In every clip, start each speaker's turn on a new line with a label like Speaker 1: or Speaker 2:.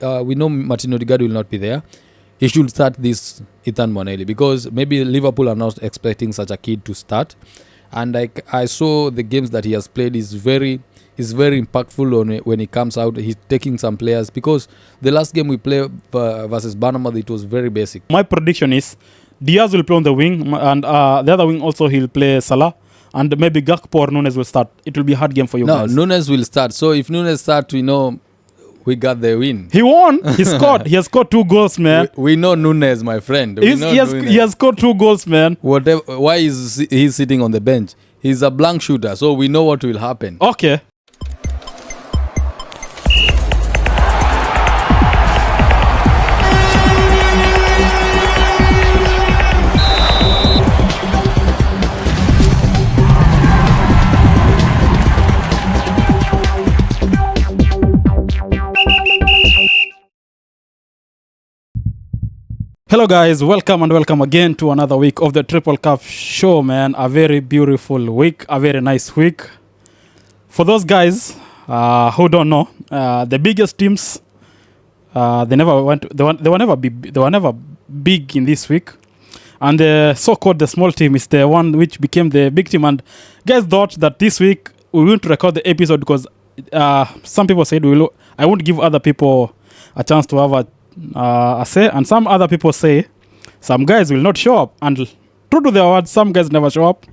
Speaker 1: we know Martin Odegaard will not be there. He should start this Ethan Mcneil because maybe Liverpool are not expecting such a kid to start. And I saw the games that he has played is very impactful when he comes out. He's taking some players because the last game we played versus Bournemouth, it was very basic.
Speaker 2: My prediction is Diaz will play on the wing, and the other wing also he'll play Salah, and maybe Gakpo or Nunes will start. It will be a hard game for you guys.
Speaker 1: No, Nunes will start. So if Nunes starts, we know we got the win.
Speaker 2: He won. He scored. He has scored 2 goals, man.
Speaker 1: We know Nunes, my friend.
Speaker 2: He has scored 2 goals, man.
Speaker 1: Why is he sitting on the bench? He's a blank shooter, so we know what will happen.
Speaker 2: Okay. Hello guys, welcome again to another week of the Triple Cup show, man. A very beautiful week, a very nice week. For those guys who don't know, the biggest teams, they were never big in this week. And the so-called the small team is the one which became the big team. And guys thought that this week we wouldn't record the episode because some people said I won't give other people a chance to have a say, and some other people say some guys will not show up, and true to their words, some guys never show up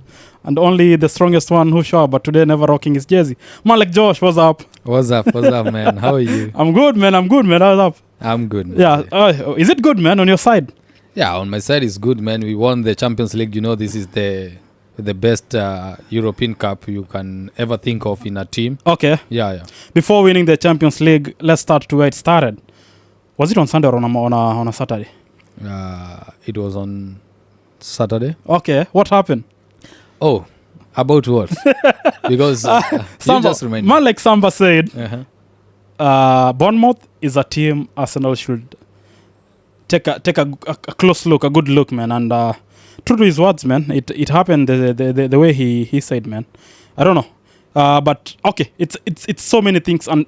Speaker 2: and only the strongest one who show up, but today never rocking his jersey. Man, like Josh, what's up?
Speaker 1: What's up, man? How are you?
Speaker 2: I'm good, man. What's up?
Speaker 1: I'm good, man.
Speaker 2: Yeah, is it good, man, on your side?
Speaker 1: Yeah, on my side it's good, man. We won the Champions League. You know, this is the best European Cup you can ever think of in a team.
Speaker 2: Okay.
Speaker 1: Yeah.
Speaker 2: Before winning the Champions League, let's start to where it started. Was it on Sunday or on a Saturday?
Speaker 1: It was on Saturday.
Speaker 2: Okay, what happened?
Speaker 1: Oh, about what? Because you just remind me.
Speaker 2: Man, like Samba said, Bournemouth is a team Arsenal should take a close look, a good look, man. And true to his words, man, it happened the way he said, man. I don't know. But okay, it's so many things and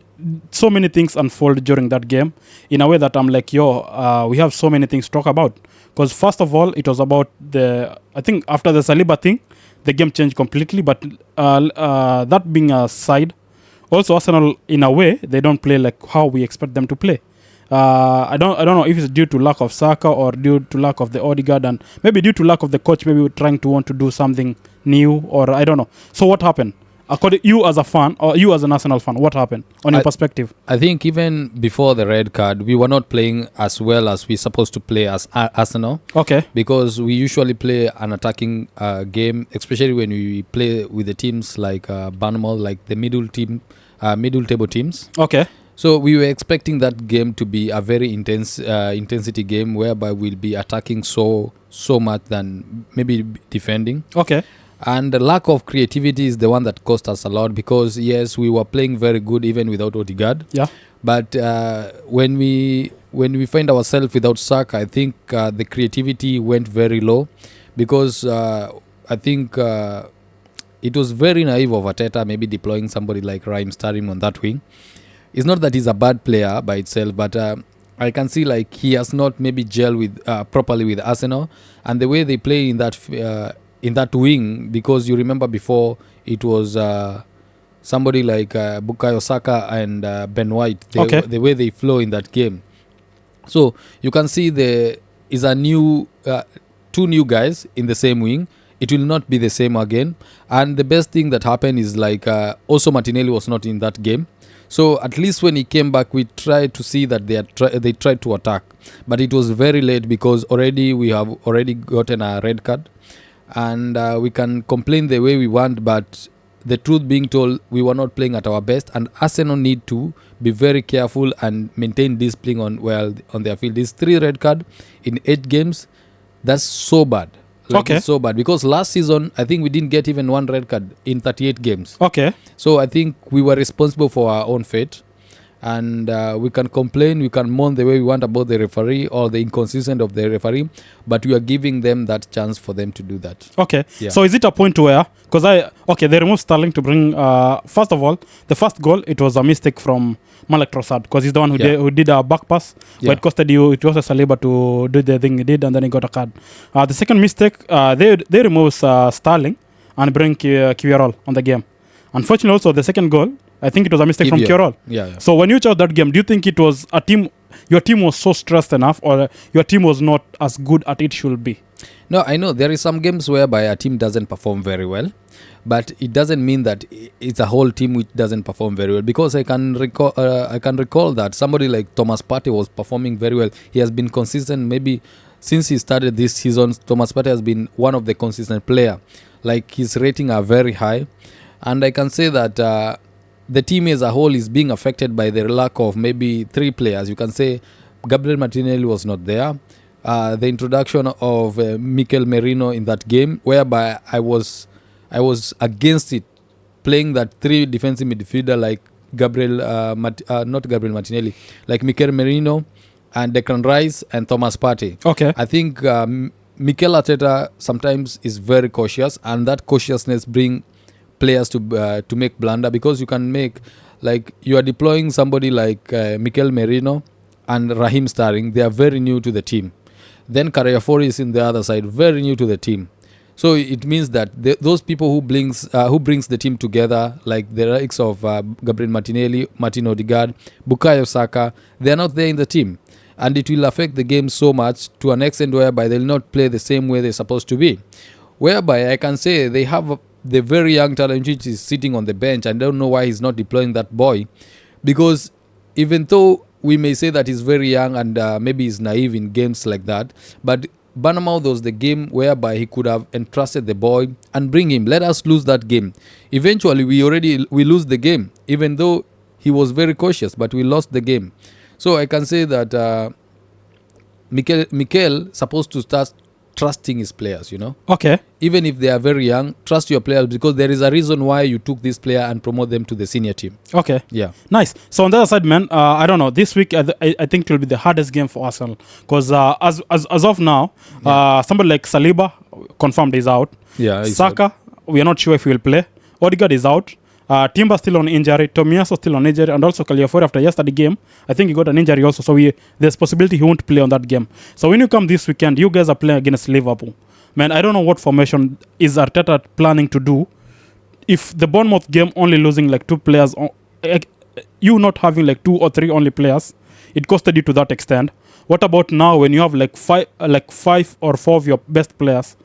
Speaker 2: so many things unfold during that game in a way that I'm like, we have so many things to talk about. Because first of all, it was about I think after the Saliba thing, the game changed completely. But that being aside, also Arsenal in a way they don't play like how we expect them to play. I don't know if it's due to lack of Saka or due to lack of the Odegaard, and maybe due to lack of the coach. Maybe we're trying to want to do something new, or I don't know. So what happened? According you as a fan or you as an Arsenal fan, what happened on your perspective?
Speaker 1: I think even before the red card, we were not playing as well as we're supposed to play as Arsenal.
Speaker 2: Okay.
Speaker 1: Because we usually play an attacking game, especially when we play with the teams like Bournemouth, like the middle table teams.
Speaker 2: Okay.
Speaker 1: So we were expecting that game to be a very intensity game whereby we'll be attacking so much than maybe defending.
Speaker 2: Okay.
Speaker 1: And the lack of creativity is the one that cost us a lot because, yes, we were playing very good even without Odegaard.
Speaker 2: Yeah.
Speaker 1: But when we find ourselves without Saka, I think the creativity went very low because I think it was very naive of Arteta maybe deploying somebody like Raheem Sterling on that wing. It's not that he's a bad player by itself, but I can see like he has not maybe gelled with properly with Arsenal, and the way they play in that wing, because you remember before it was somebody like Bukayo Saka and Ben White, the way they flow in that game. So you can see there is a new two new guys in the same wing. It will not be the same again. And the best thing that happened is like also Mcneil was not in that game. So at least when he came back, we tried to see that they tried to attack, but it was very late because we have already gotten a red card. And we can complain the way we want, but the truth being told, we were not playing at our best, and Arsenal need to be very careful and maintain discipline on their field. These 3 red cards in 8 games, that's so bad. It's so bad because last season I think we didn't get even 1 red card in 38 games.
Speaker 2: Okay.
Speaker 1: So I think we were responsible for our own fate, And we can complain, we can mourn the way we want about the referee or the inconsistent of the referee, but we are giving them that chance for them to do that.
Speaker 2: Okay.
Speaker 1: Yeah.
Speaker 2: So is it a point where, because they removed Sterling to bring, first of all, the first goal, it was a mistake from Malek Trossard, because he's the one who did a back pass, but it costed you, it was a Saliba to do the thing he did, and then he got a card. The second mistake, they removed Sterling and bring Kiviarol on the game. Unfortunately, also, the second goal, I think it was a mistake from Kiviarol.
Speaker 1: Yeah.
Speaker 2: So when you chose that game, do you think it was your team was so stressed enough, or your team was not as good as it should be?
Speaker 1: No, I know there is some games whereby a team doesn't perform very well, but it doesn't mean that it's a whole team which doesn't perform very well. Because I can recall that somebody like Thomas Partey was performing very well. He has been consistent. Maybe since he started this season, Thomas Partey has been one of the consistent player. Like, his rating are very high, and I can say that the team as a whole is being affected by the lack of maybe 3 players. You can say Gabriel Martinelli was not there. The introduction of Mikel Merino in that game, whereby I was against it, playing that 3 defensive midfielder like not Gabriel Martinelli, like Mikel Merino and Declan Rice and Thomas Partey.
Speaker 2: Okay.
Speaker 1: I think Mikel Arteta sometimes is very cautious, and that cautiousness bring players to make blunder, because you can make, like, you are deploying somebody like Mikel Merino and Raheem Sterling. They are very new to the team. Then Calafiori is in the other side, very new to the team. So it means that those people who brings the team together, like the likes of Gabriel Martinelli, Martin Odegaard, Bukayo Saka, they are not there in the team, and it will affect the game so much to an extent whereby they will not play the same way they're supposed to be. Whereby I can say they have the very young talent which is sitting on the bench. I don't know why he's not deploying that boy, because even though we may say that he's very young and maybe he's naive in games like that, but Bournemouth was the game whereby he could have entrusted the boy and bring him. Let us lose that game. Eventually, we lose the game, even though he was very cautious, but we lost the game. So I can say that Mikel supposed to start trusting his players,
Speaker 2: Okay.
Speaker 1: Even if they are very young, trust your players, because there is a reason why you took this player and promote them to the senior team.
Speaker 2: Okay.
Speaker 1: Yeah.
Speaker 2: Nice. So on the other side, man, I don't know. This week, I think it will be the hardest game for Arsenal, because as of now, somebody like Saliba confirmed is out.
Speaker 1: Yeah.
Speaker 2: Saka, we are not sure if he will play. Odegaard is out. Timber still on injury. Tomiyasu still on injury, and also Calafiori after yesterday game, I think he got an injury also. So there's possibility he won't play on that game. So when you come this weekend, you guys are playing against Liverpool. Man, I don't know what formation is Arteta planning to do. If the Bournemouth game only losing like 2 players, you not having like 2 or 3 only players, it costed you to that extent. What about now when you have like 5 or 4 of your best players?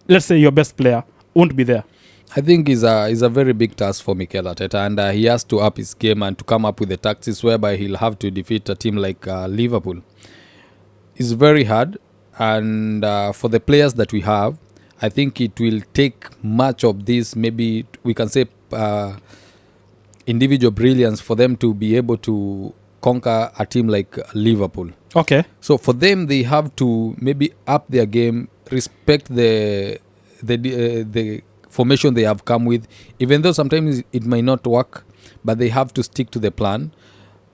Speaker 2: Let's say your best player won't be there.
Speaker 1: I think is a very big task for Mikel Arteta, and he has to up his game and to come up with the tactics whereby he'll have to defeat a team like Liverpool. It's very hard, and for the players that we have, I think it will take much of this, maybe we can say individual brilliance, for them to be able to conquer a team like Liverpool.
Speaker 2: Okay.
Speaker 1: So for them, they have to maybe up their game, respect the formation they have come with, even though sometimes it might not work, but they have to stick to the plan,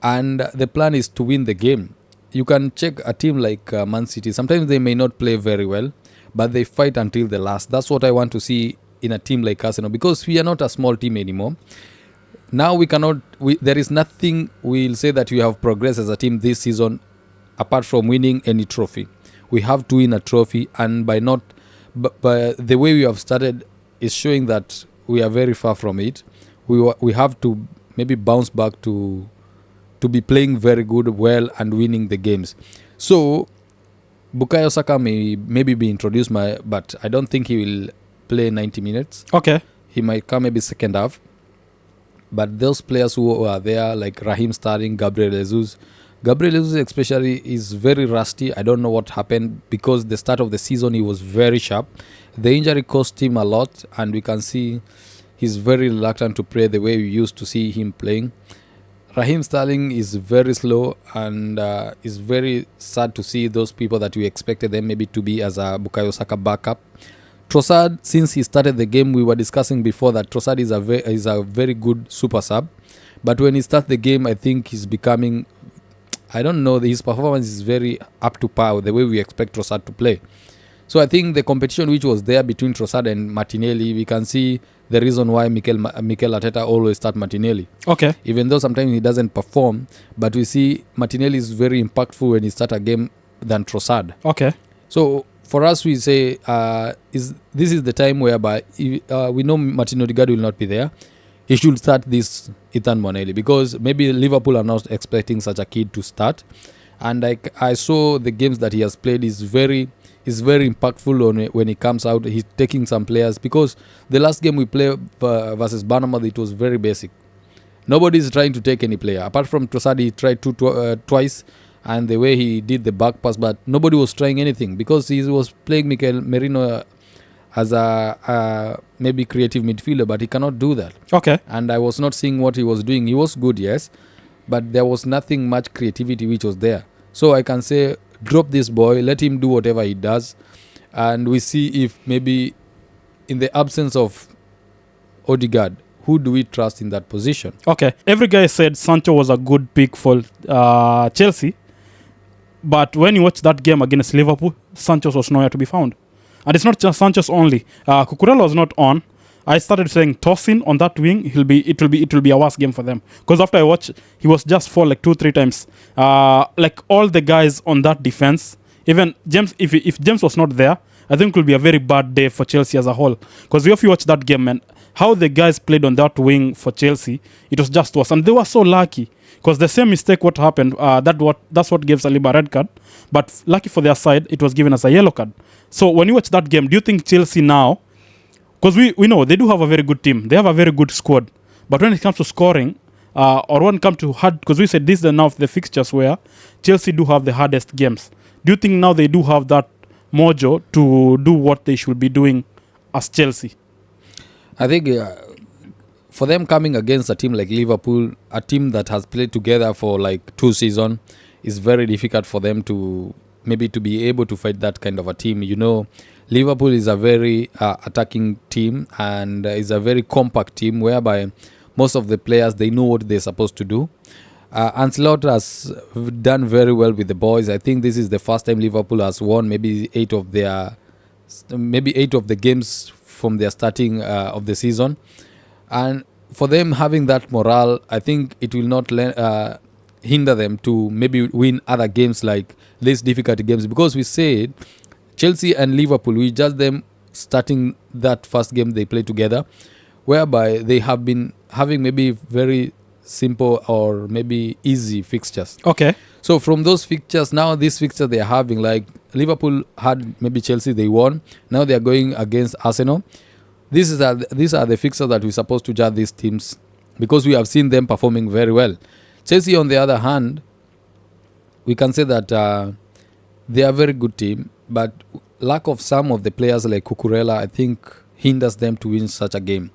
Speaker 1: and the plan is to win the game. You can check a team like Man City. Sometimes they may not play very well, but they fight until the last. That's what I want to see in a team like Arsenal, because we are not a small team anymore. Now there is nothing we'll say that we have progressed as a team this season apart from winning any trophy. We have to win a trophy, and by the way we have started is showing that we are very far from it. We have to maybe bounce back to be playing very good, well, and winning the games. So Bukayo Saka may maybe be introduced, but I don't think he will play 90 minutes.
Speaker 2: Okay.
Speaker 1: He might come maybe second half. But those players who are there, like Raheem Sterling, Gabriel Jesus especially is very rusty. I don't know what happened, because the start of the season he was very sharp. The injury cost him a lot, and we can see he's very reluctant to play the way we used to see him playing. Raheem Sterling is very slow, and it's very sad to see those people that we expected them maybe to be as a Bukayo Saka backup. Trossard, since he started the game, we were discussing before that Trossard is a very good super sub, But when he starts the game, I think he's becoming, I don't know, his performance is very up to par the way we expect Trossard to play. So I think the competition which was there between Trossard and Martinelli, we can see the reason why Mikel Arteta always start Martinelli.
Speaker 2: Okay.
Speaker 1: Even though sometimes he doesn't perform, but we see Martinelli is very impactful when he start a game than Trossard.
Speaker 2: Okay.
Speaker 1: So for us, we say this is the time whereby we know Martin Odegaard will not be there. He should start this Ethan Mcneil because maybe Liverpool are not expecting such a kid to start. And I saw the games that he has played is very impactful when he comes out. He's taking some players because the last game we played versus Bournemouth, it was very basic. Nobody is trying to take any player apart from Trossard. He tried twice, and the way he did the back pass, but nobody was trying anything because he was playing Mikel Merino as a maybe creative midfielder, but he cannot do that.
Speaker 2: Okay.
Speaker 1: And I was not seeing what he was doing. He was good, yes, but there was nothing much creativity which was there. So I can say, drop this boy, let him do whatever he does, and we see if maybe in the absence of Odegaard, who do we trust in that position?
Speaker 2: Okay. Every guy said Sancho was a good pick for Chelsea, but when you watch that game against Liverpool, Sancho was nowhere to be found. And it's not just Sancho's only. Cucurella was not on. I started saying tossing on that wing, it will be a worse game for them. Because after I watched, he was just fall like 2-3 times. Like all the guys on that defense, even James, if James was not there, I think it will be a very bad day for Chelsea as a whole. Because if you watch that game, man, how the guys played on that wing for Chelsea, it was just worse. And they were so lucky. Because the same mistake what happened, that's what gave Saliba a red card. But lucky for their side, it was given as a yellow card. So when you watch that game, do you think Chelsea now, because we know they do have a very good team, they have a very good squad, but when it comes to scoring, or when it comes to hard, because we said this is now the fixtures where Chelsea do have the hardest games. Do you think now they do have that mojo to do what they should be doing as Chelsea?
Speaker 1: I think for them coming against a team like Liverpool, a team that has played together for like 2 seasons, is very difficult for them to maybe to be able to fight that kind of a team. You know, Liverpool is a very attacking team and is a very compact team whereby most of the players, they know what they're supposed to do. Ancelotti has done very well with the boys. I think this is the first time Liverpool has won maybe 8 of the games from their starting of the season. And for them having that morale, I think it will not hinder them to maybe win other games like these difficult games, because we said Chelsea and Liverpool, we judge them starting that first game they play together, whereby they have been having maybe very simple or maybe easy fixtures.
Speaker 2: Okay.
Speaker 1: So from those fixtures, now this fixture they are having, like Liverpool had maybe Chelsea, they won. Now they are going against Arsenal. These are the fixtures that we're supposed to judge these teams, because we have seen them performing very well. Chelsea, on the other hand, we can say that they are a very good team, but lack of some of the players like Cucurella, I think, hinders them to win such a game.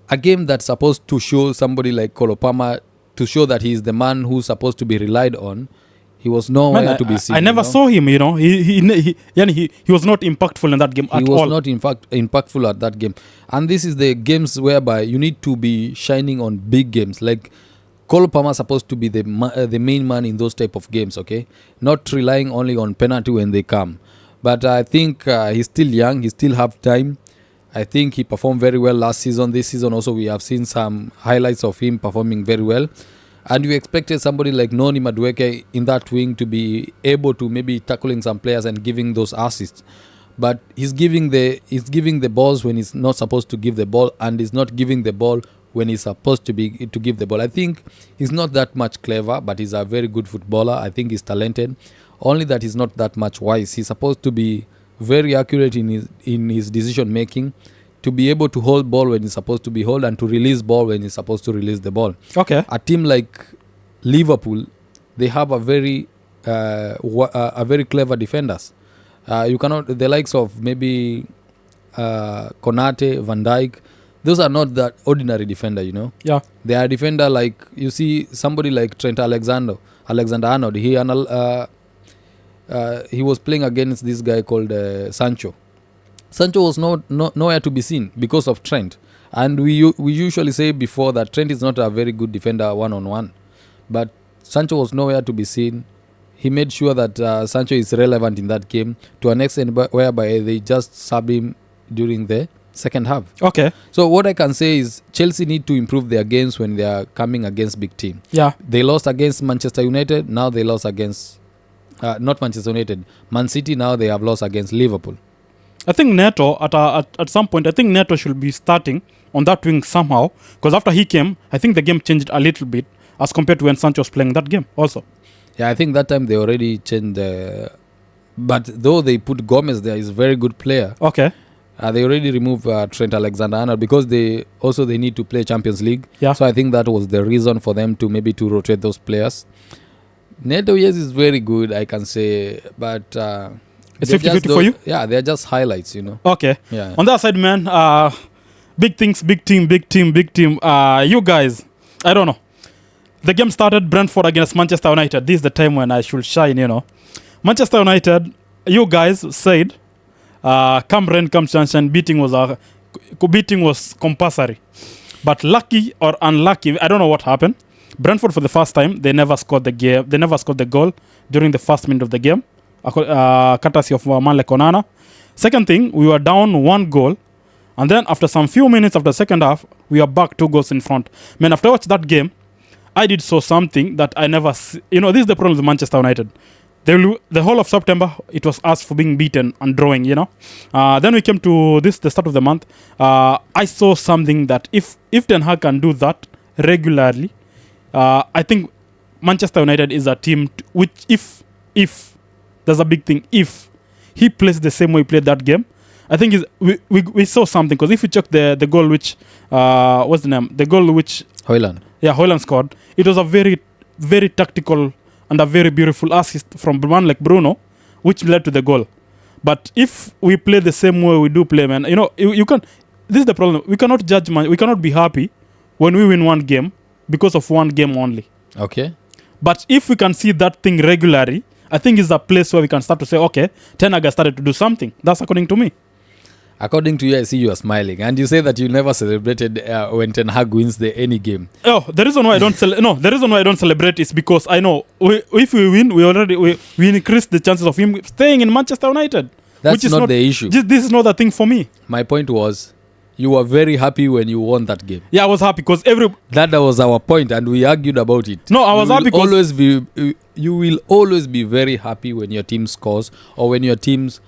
Speaker 1: A game that's supposed to show somebody like Kolopama to show that he is the man who's supposed to be relied on. He was nowhere to be seen.
Speaker 2: I never saw him, you know. He was not impactful in that game at all.
Speaker 1: He was not impactful at that game. And this is the games whereby you need to be shining on big games. Like Cole Palmer supposed to be the main man in those type of games, okay? Not relying only on penalty when they come. But I think he's still young. He still have time. I think he performed very well last season. This season also we have seen some highlights of him performing very well. And you expected somebody like Noni Madueke in that wing to be able to maybe tackling some players and giving those assists. But he's giving the balls when he's not supposed to give the ball, and he's not giving the ball when he's supposed to give the ball. I think he's not that much clever, but he's a very good footballer. I think he's talented. Only that he's not that much wise. He's supposed to be very accurate in his decision making, to be able to hold ball when he's supposed to be hold, and to release ball when he's supposed to release the ball.
Speaker 2: Okay.
Speaker 1: A team like Liverpool, they have a very clever defenders. You cannot, the likes of maybe Konate, Van Dijk, those are not that ordinary defender, you know.
Speaker 2: Yeah.
Speaker 1: They are defender like, you see somebody like Trent Alexander-Arnold. He was playing against this guy called Sancho. Sancho was nowhere to be seen because of Trent. And we usually say before that Trent is not a very good defender one-on-one. But Sancho was nowhere to be seen. He made sure that Sancho is relevant in that game to an extent whereby they just sub him during the second half.
Speaker 2: Okay.
Speaker 1: So what I can say is Chelsea need to improve their games when they are coming against big team.
Speaker 2: Yeah.
Speaker 1: They lost against Manchester United. Now they lost against not Manchester United, Man City. Now they have lost against Liverpool.
Speaker 2: I think Neto at some point, I think Neto should be starting on that wing somehow, because after he came, I think the game changed a little bit as compared to when Sancho was playing that game also.
Speaker 1: Yeah, I think that time they already changed the... But though they put Gomez there, he's a very good player.
Speaker 2: Okay.
Speaker 1: They already removed Trent Alexander-Arnold because they need to play Champions League.
Speaker 2: Yeah.
Speaker 1: So I think that was the reason for them to maybe to rotate those players. Neto, yes, is very good, I can say, but
Speaker 2: it's 50-50 for you?
Speaker 1: Yeah, they're just highlights,
Speaker 2: Okay.
Speaker 1: Yeah.
Speaker 2: On the other side, man, big things, big team. You guys, I don't know. The game started Brentford against Manchester United. This is the time when I should shine, Manchester United, you guys said, come rain, come sunshine, beating was compulsory. But lucky or unlucky, I don't know what happened. Brentford, for the first time, they never scored the goal during the first minute of the game, courtesy of Male Konana. Second thing, we were down 1 goal. And then after some few minutes of the second half, we are back 2 goals in front. Man, after I watched that game, I did saw something that I never see. This is the problem with Manchester United. The whole of September, it was us for being beaten and drawing, Then we came to the start of the month. I saw something that if Ten Hag can do that regularly, I think Manchester United is a team which, if there's a big thing, if he plays the same way he played that game, I think we saw something. Because if you check the goal which, what's the name? The goal which...
Speaker 1: Højlund.
Speaker 2: Yeah, Højlund scored. It was a very, very tactical and a very beautiful assist from one like Bruno, which led to the goal. But if we play the same way we do play, man, you can... This is the problem. We cannot judge, man. We cannot be happy when we win one game because of one game only.
Speaker 1: Okay.
Speaker 2: But if we can see that thing regularly, I think it's a place where we can start to say, okay, Ten Hag has started to do something. That's according to me.
Speaker 1: According to you, I see you are smiling, and you say that you never celebrated when Ten Hag wins any game.
Speaker 2: Oh, the reason why I don't the reason why I don't celebrate is because I know if we win, we increase the chances of him staying in Manchester United.
Speaker 1: That's
Speaker 2: which is
Speaker 1: not the issue.
Speaker 2: This is not the thing for me.
Speaker 1: My point was, you were very happy when you won that game.
Speaker 2: Yeah, I was happy because
Speaker 1: that was our point, and we argued about it.
Speaker 2: No, I was happy because
Speaker 1: you will always be very happy when your team scores or when your teams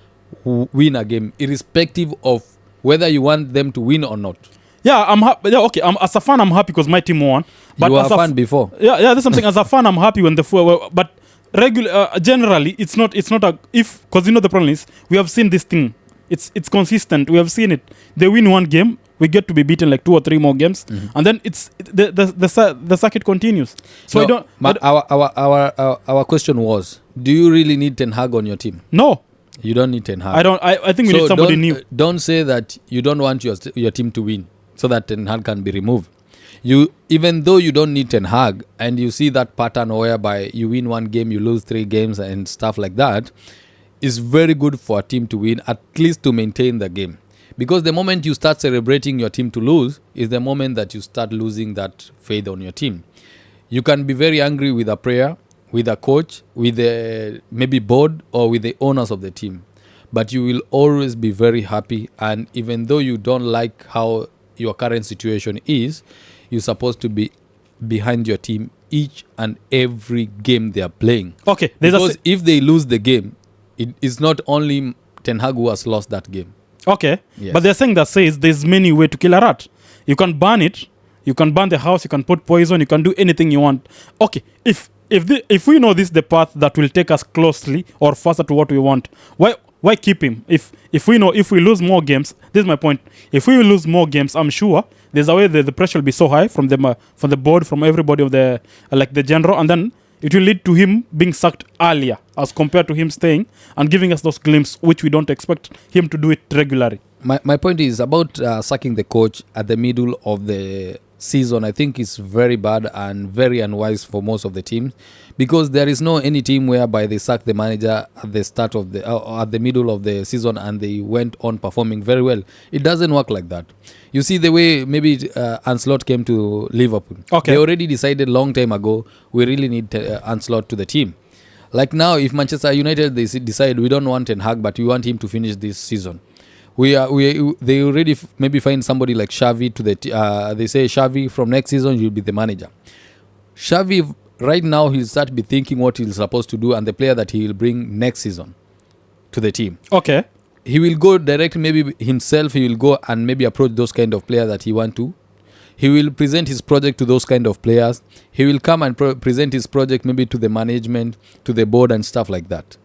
Speaker 1: win a game, irrespective of whether you want them to win or not.
Speaker 2: Yeah, I'm happy. Yeah, okay. As a fan, I'm happy because my team won. But
Speaker 1: you were a fan before.
Speaker 2: Yeah, that's something. As a fan, I'm happy when but generally, it's not because the problem is we have seen this thing. It's consistent. We have seen it. They win one game, we get to be beaten like 2 or 3 more games, and then the circuit continues. So
Speaker 1: no, our question was: do you really need Ten Hag on your team?
Speaker 2: No.
Speaker 1: You don't need Ten Hag.
Speaker 2: I think we need somebody new.
Speaker 1: Don't say that you don't want your team to win so that Ten Hag can be removed. Even though you don't need Ten Hag and you see that pattern whereby you win one game, you lose 3 games and stuff like that, it's very good for a team to win, at least to maintain the game. Because the moment you start celebrating your team to lose is the moment that you start losing that faith on your team. You can be very angry with a player, with a coach, with the maybe board or with the owners of the team. But you will always be very happy, and even though you don't like how your current situation is, you're supposed to be behind your team each and every game they are playing.
Speaker 2: Okay.
Speaker 1: Because if they lose the game, it is not only Ten Hag who has lost that game. Okay.
Speaker 2: Yes. But there's saying that says there's many ways to kill a rat. You can burn it, you can burn the house, you can put poison, you can do anything you want. Okay, if we know this is the path that will take us closely or faster to what we want, why keep him? If we know if we lose more games, this is my point. If we lose more games, I'm sure there's a way the pressure will be so high from the board, from everybody of the the general, and then it will lead to him being sacked earlier as compared to him staying and giving us those glimpses which we don't expect him to do it regularly.
Speaker 1: My point is about sacking the coach at the middle of the season, I think is very bad and very unwise for most of the teams, because there is no any team whereby they sack the manager at the start of the at the middle of the season and they went on performing very well. It doesn't work like that. You see the way maybe Ancelotti came to Liverpool.
Speaker 2: Okay.
Speaker 1: They already decided long time ago we really need Ancelotti to the team. Like now, if Manchester United they decide we don't want Ten Hag but we want him to finish this season, they already maybe find somebody like Xavi to the they say Xavi from next season you'll be the manager. Xavi right now he'll start be thinking what he's supposed to do and the player that he will bring next season to the team.
Speaker 2: Okay.
Speaker 1: He will go direct maybe himself. He will go and maybe approach those kind of players that he want to. He will present his project to those kind of players. He will come and present his project maybe to the management, to the board and stuff like that,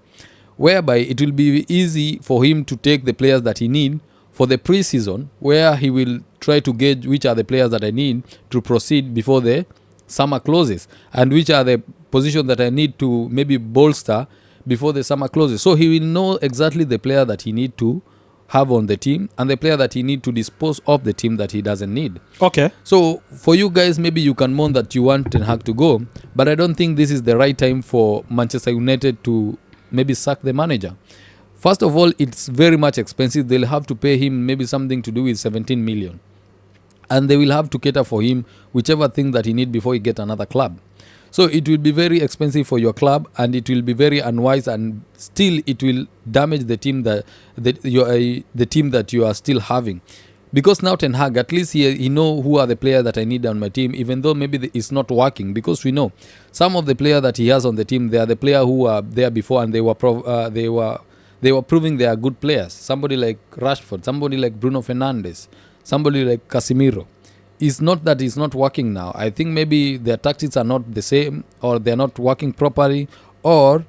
Speaker 1: whereby it will be easy for him to take the players that he need for the pre-season, where he will try to gauge which are the players that I need to proceed before the summer closes and which are the positions that I need to maybe bolster before the summer closes. So he will know exactly the player that he need to have on the team and the player that he need to dispose of the team that he doesn't need.
Speaker 2: Okay.
Speaker 1: So for you guys, maybe you can moan that you want Ten Hag to go, but I don't think this is the right time for Manchester United to maybe sack the manager. First of all, it's very much expensive. They'll have to pay him maybe something to do with 17 million. And they will have to cater for him whichever thing that he need before he get another club. So it will be very expensive for your club and it will be very unwise, and still it will damage the team the team that you are still having. Because now Ten Hag, at least he know who are the players that I need on my team, even though maybe it's not working. Because we know some of the players that he has on the team, they are the players who are there before and they were proving they are good players. Somebody like Rashford, somebody like Bruno Fernandes, somebody like Casemiro. It's not that it's not working now. I think maybe their tactics are not the same, or they're not working properly, or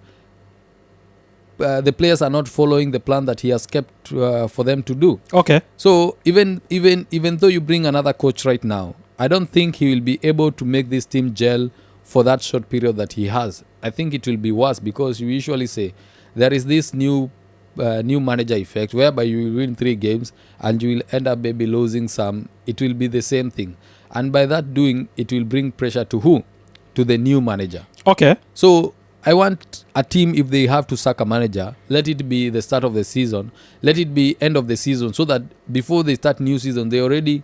Speaker 1: the players are not following the plan that he has kept for them to do.
Speaker 2: Okay.
Speaker 1: So even though you bring another coach right now, I don't think he will be able to make this team gel for that short period that he has. I think it will be worse, because you usually say there is this new manager effect whereby you will win 3 games and you will end up maybe losing some. It will be the same thing, and by that doing it will bring pressure to who? To the new manager.
Speaker 2: Okay.
Speaker 1: So I want a team, if they have to sack a manager, let it be the start of the season, let it be end of the season, so that before they start new season they already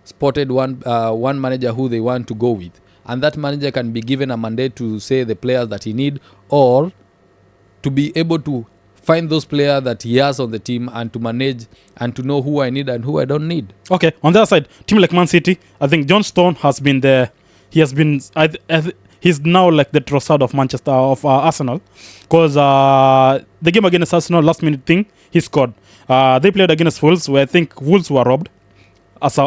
Speaker 1: spotted one manager who they want to go with, and that manager can be given a mandate to say the players that he need, or to be able to find those players that he has on the team and to manage and to know who I need and who I don't need.
Speaker 2: Okay. On the other side, team like Man City, I think John Stone has been there. He has been. He's now like the Trossard of Arsenal, because the game against Arsenal, last minute thing, he scored. They played against Wolves, where I think Wolves were robbed. Wolves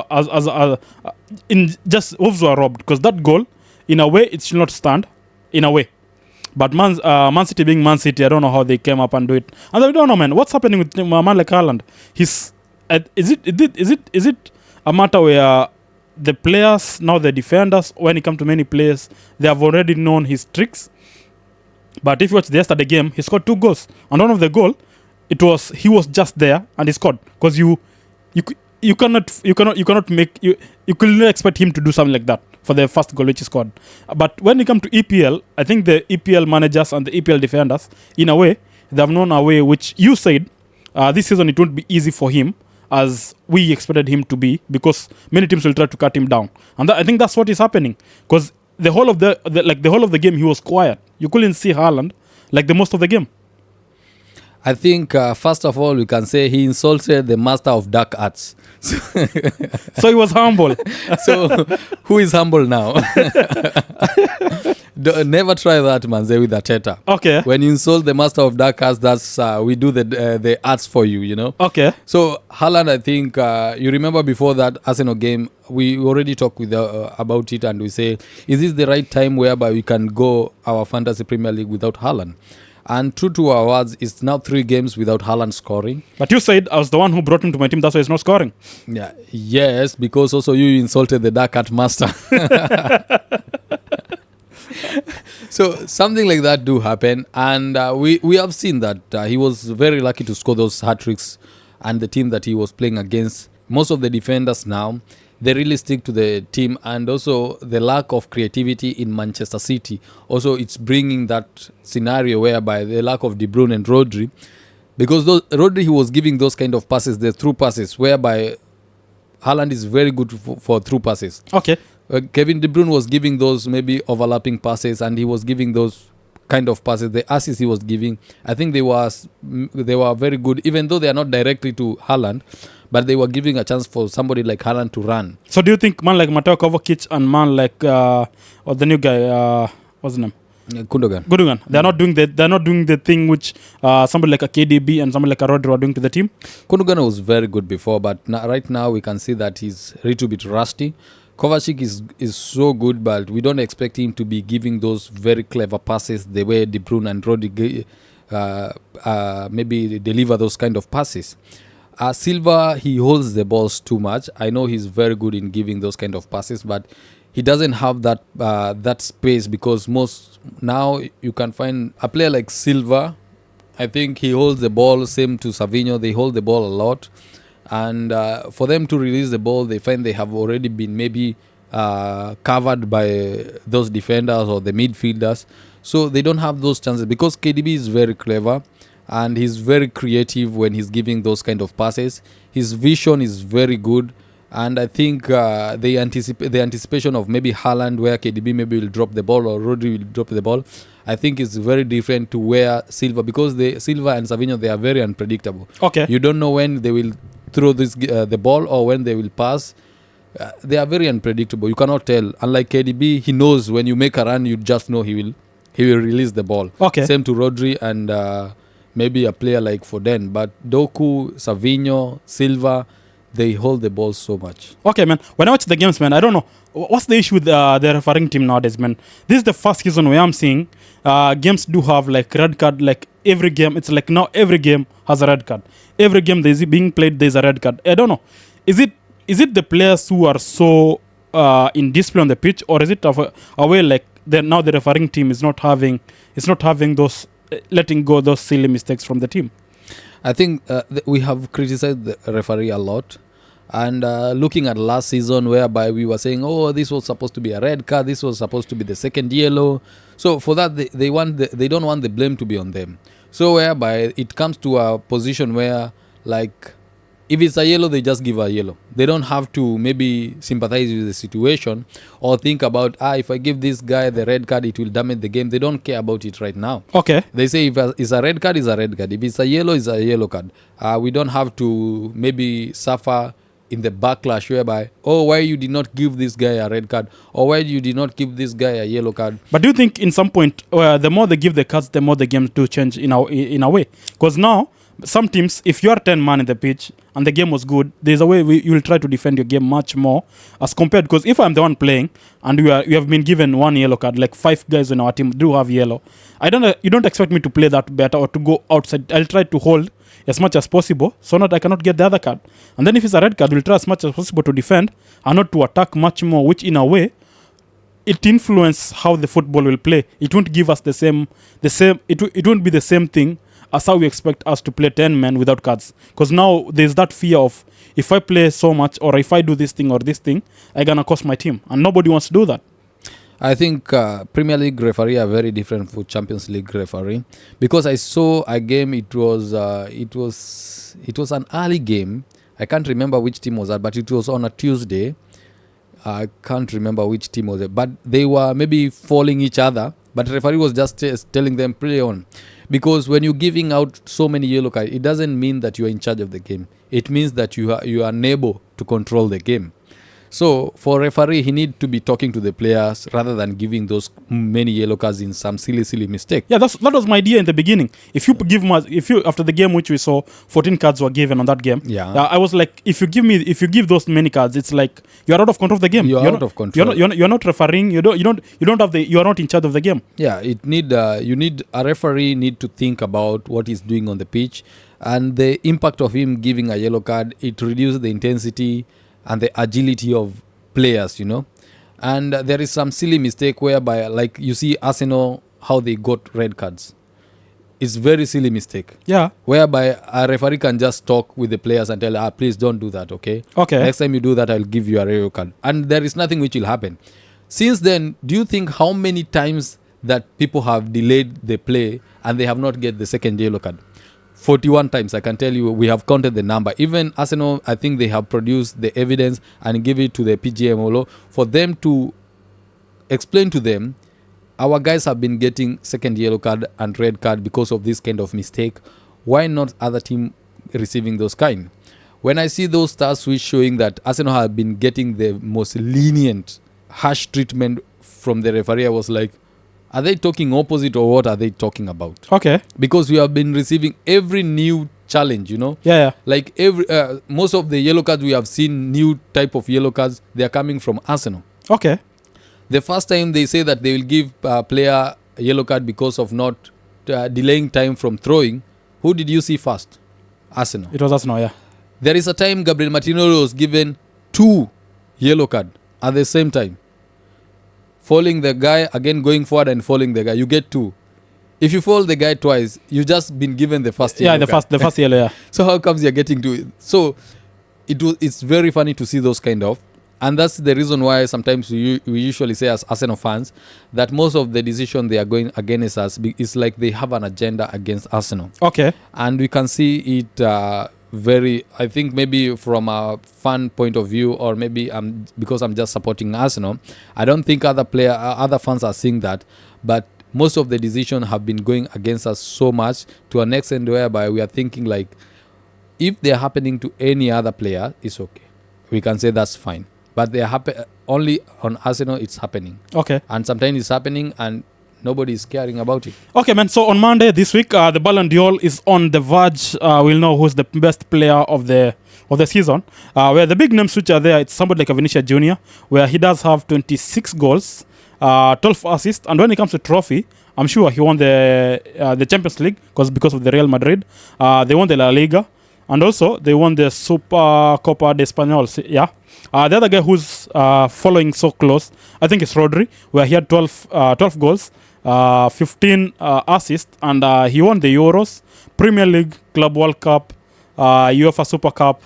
Speaker 2: were robbed, because that goal, in a way, it should not stand. In a way. But Man City being Man City, I don't know how they came up and do it. And I don't know, man, what's happening with a man like Haaland? Is it a matter where the players, now the defenders, when it comes to many players, they have already known his tricks? But if you watch the yesterday game, he scored 2 goals, and one of the goal, he was just there and he scored, because you cannot make you could not expect him to do something like that for the first goal which he scored. But when it comes to EPL, I think the EPL managers and the EPL defenders, in a way, they have known a way which you said this season it won't be easy for him as we expected him to be, because many teams will try to cut him down, and I think that's what is happening. Because the whole of the game he was quiet. You couldn't see Haaland like the most of the game.
Speaker 1: I think first of all we can say he insulted the master of dark arts.
Speaker 2: So he was humble.
Speaker 1: So who is humble now? Never try that, manze, with Arteta.
Speaker 2: Okay.
Speaker 1: When you insult the master of dark arts, that's we do the arts for you, you know.
Speaker 2: Okay.
Speaker 1: So Haaland, I think you remember before that Arsenal game, we already talked with about it, and we say, is this the right time whereby we can go our fantasy Premier League without Haaland? And true to our words, it's now 3 games without Haaland scoring.
Speaker 2: But you said I was the one who brought him to my team, that's why he's not scoring.
Speaker 1: Yeah, yes, because also you insulted the dark art master. So something like that do happen, and we have seen that he was very lucky to score those hat-tricks, and the team that he was playing against, most of the defenders now, they really stick to the team, and also the lack of creativity in Manchester City. Also, it's bringing that scenario whereby the lack of De Bruyne and Rodri, because Rodri, he was giving those kind of passes, the through passes, whereby Haaland is very good for through passes.
Speaker 2: Okay.
Speaker 1: Kevin De Bruyne was giving those maybe overlapping passes, and he was giving those kind of passes. The assists he was giving, I think they were very good, even though they are not directly to Haaland, but they were giving a chance for somebody like Haaland to run.
Speaker 2: So do you think man like Mateo Kovacic and man like or the new guy, what's his name? Gundogan. They're not doing the thing which somebody like a KDB and somebody like a Rodri are doing to the team.
Speaker 1: Gundogan was very good before, but right now we can see that he's a little bit rusty. Kovacic is so good, but we don't expect him to be giving those very clever passes the way De Bruyne and Rodri maybe deliver those kind of passes. Silva, he holds the balls too much. I know he's very good in giving those kind of passes, but he doesn't have that space, because most now you can find a player like Silva. I think he holds the ball, same to Savinho. They hold the ball a lot, and for them to release the ball, they find they have already been maybe covered by those defenders or the midfielders, so they don't have those chances, because KDB is very clever and he's very creative when he's giving those kind of passes. His vision is very good, and I think the anticipation of maybe Haaland, where KDB maybe will drop the ball or Rodri will drop the ball, I think is very different to where Silva, because Silva and Savinho, they are very unpredictable.
Speaker 2: Okay.
Speaker 1: You don't know when they will throw the ball or when they will pass. They are very unpredictable. You cannot tell. Unlike KDB, he knows when you make a run, you just know he will release the ball.
Speaker 2: Okay.
Speaker 1: Same to Rodri and maybe a player like Foden. But Doku, Savinho, Silva, they hold the ball so much.
Speaker 2: Okay, man. When I watch the games, man, I don't know. What's the issue with the refereeing team nowadays, man? This is the first season where I'm seeing games do have like red card. Like every game, it's like now every game has a red card. Every game there's being played, there's a red card. I don't know. Is it the players who are so in discipline on the pitch, or is it a way like now the refereeing team is not having those letting go those silly mistakes from the team?
Speaker 1: I think we have criticized the referee a lot, and looking at last season, whereby we were saying, oh, this was supposed to be a red card, this was supposed to be the second yellow. So for that, they don't want the blame to be on them. So whereby it comes to a position where, like, if it's a yellow, they just give a yellow. They don't have to maybe sympathize with the situation or think about, if I give this guy the red card, it will damage the game. They don't care about it right now.
Speaker 2: Okay.
Speaker 1: They say if it's a red card, it's a red card. If it's a yellow, it's a yellow card. We don't have to maybe suffer in the backlash whereby, why you did not give this guy a red card, or why you did not give this guy a yellow card.
Speaker 2: But do you think in some point, the more they give the cards, the more the games do change in a way? Because now, some teams, if you are 10 man in the pitch and the game was good, there's a way you will try to defend your game much more as compared. Because if I'm the one playing and you have been given one yellow card, like 5 guys in our team do have yellow, you don't expect me to play that better or to go outside. I'll try to hold as much as possible so that I cannot get the other card. And then if it's a red card, we'll try as much as possible to defend and not to attack much more, which in a way it influences how the football will play. It won't give us the same. It won't be the same thing as how we expect us to play 10 men without cards. Because now there's that fear of, if I play so much or if I do this thing or this thing, I'm going to cost my team. And nobody wants to do that.
Speaker 1: I think Premier League referee are very different from Champions League referee, because I saw a game. It was an early game. I can't remember which team was that, but it was on a Tuesday. I can't remember which team was it, but they were maybe falling each other. But the referee was just telling them, play on. Because when you're giving out so many yellow cards, it doesn't mean that you are in charge of the game. It means that you are unable to control the game. So for referee, he need to be talking to the players rather than giving those many yellow cards in some silly mistake.
Speaker 2: Yeah, that was my idea in the beginning. If you after the game which we saw, 14 cards were given on that game.
Speaker 1: Yeah.
Speaker 2: I was like, if you give those many cards, it's like you are out of control of the game.
Speaker 1: You're out of control.
Speaker 2: You're not refereeing. You are not in charge of the game.
Speaker 1: Yeah, a referee need to think about what he's doing on the pitch, and the impact of him giving a yellow card. It reduces the intensity and the agility of players, And there is some silly mistake whereby, like you see Arsenal, how they got red cards. It's very silly mistake.
Speaker 2: Yeah.
Speaker 1: Whereby a referee can just talk with the players and tell, please don't do that, okay?
Speaker 2: Okay.
Speaker 1: Next time you do that, I'll give you a yellow card. And there is nothing which will happen. Since then, do you think how many times that people have delayed the play and they have not get the second yellow card? 41 times, I can tell you. We have counted the number. Even Arsenal, I think they have produced the evidence and give it to the PGMOLO for them to explain to them, our guys have been getting second yellow card and red card because of this kind of mistake. Why not other team receiving those kind? When I see those stats which showing that Arsenal have been getting the most lenient, harsh treatment from the referee, I was like, are they talking opposite or what are they talking about?
Speaker 2: Okay.
Speaker 1: Because we have been receiving every new challenge, you know?
Speaker 2: Yeah.
Speaker 1: Like most of the yellow cards we have seen, new type of yellow cards, they are coming from Arsenal.
Speaker 2: Okay.
Speaker 1: The first time they say that they will give a player a yellow card because of not delaying time from throwing, who did you see first? Arsenal.
Speaker 2: It was Arsenal, yeah.
Speaker 1: There is a time Gabriel Martinelli was given 2 yellow card at the same time. Falling the guy, again going forward and falling the guy. You get 2. If you fall the guy twice, you've just been given the first yellow card.
Speaker 2: The first yellow, yeah.
Speaker 1: So how comes you're getting 2? So it's very funny to see those kind of. And that's the reason why sometimes we usually say as Arsenal fans that most of the decision they are going against us is like they have an agenda against Arsenal.
Speaker 2: Okay.
Speaker 1: And we can see it very, I think maybe from a fan point of view, or maybe because I'm just supporting Arsenal, I don't think other fans are seeing that. But most of the decision have been going against us so much to an extent whereby we are thinking like, if they're happening to any other player, it's okay. We can say that's fine. But they happen only on Arsenal. It's happening.
Speaker 2: Okay.
Speaker 1: And sometimes it's happening, and nobody is caring about it.
Speaker 2: Okay, man. So on Monday this week, the Ballon d'Or is on the verge. We'll know who's the best player of the season. Where the big names which are there, it's somebody like Vinicius Junior, where he does have 26 goals, 12 assists, and when it comes to trophy, I'm sure he won the Champions League because of the Real Madrid. They won the La Liga, and also they won the Super Copa de Español. Yeah. The other guy who's following so close, I think it's Rodri, where he had 12 goals, 15 assists, and he won the Euros, Premier League, Club World Cup, UEFA Super Cup.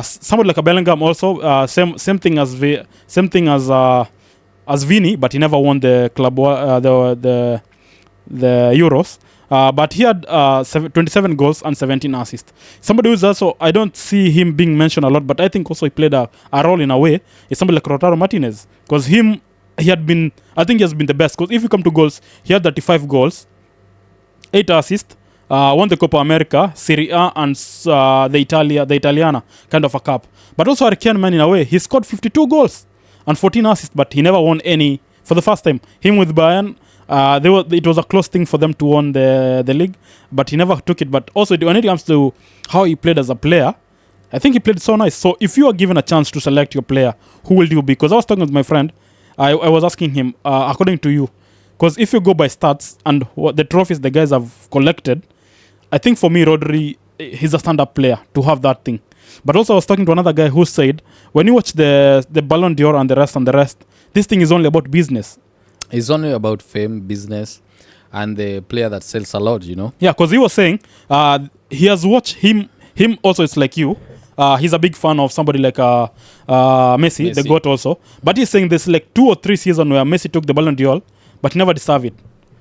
Speaker 2: Somebody like a Bellingham also, same thing as Vini, but he never won the the Euros. But he had 27 goals and 17 assists. Somebody who's also, I don't see him being mentioned a lot, but I think also he played a role in a way, is somebody like Lautaro Martinez. Because he has been the best. Because if you come to goals, he had 35 goals, 8 assists, won the Copa America, Serie A, and the Italiana kind of a cup. But also Hurricane Man in a way, he scored 52 goals and 14 assists, but he never won any for the first time. Him with Bayern, it was a close thing for them to win the league, but he never took it. But also when it comes to how he played as a player, I think he played so nice. So if you are given a chance to select your player, who will you be? Because I was talking with my friend, I was asking him, according to you, because if you go by stats and what the trophies the guys have collected, I think for me Rodri, he's a stand-up player to have that thing. But also I was talking to another guy who said, when you watch the Ballon d'Or and the rest, this thing is only about business.
Speaker 1: It's only about fame, business, and the player that sells a lot, you know?
Speaker 2: Yeah, because he was saying he has watched him also, it's like you. He's a big fan of somebody like Messi, the GOAT also. But he's saying there's like 2 or 3 seasons where Messi took the Ballon d'Or, but he never deserved it.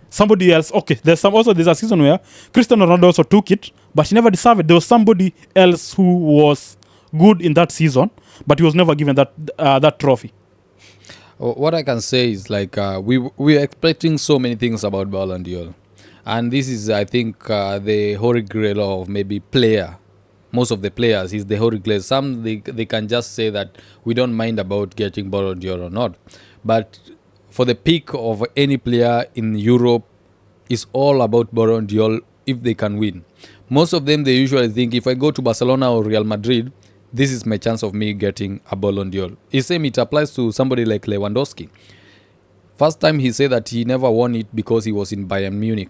Speaker 2: Somebody else, okay, there's a season where Cristiano Ronaldo also took it, but he never deserved it. There was somebody else who was good in that season, but he was never given that trophy.
Speaker 1: What I can say is like we're expecting so many things about Ballon d'Or, and this is, I think, the holy grail of maybe player. Most of the players is the holy grail. Some they can just say that we don't mind about getting Ballon d'Or or not, but for the peak of any player in Europe, is all about Ballon d'Or if they can win. Most of them, they usually think, if I go to Barcelona or Real Madrid, this is my chance of me getting a Ballon d'Or. It applies to somebody like Lewandowski. First time he said that he never won it because he was in Bayern Munich.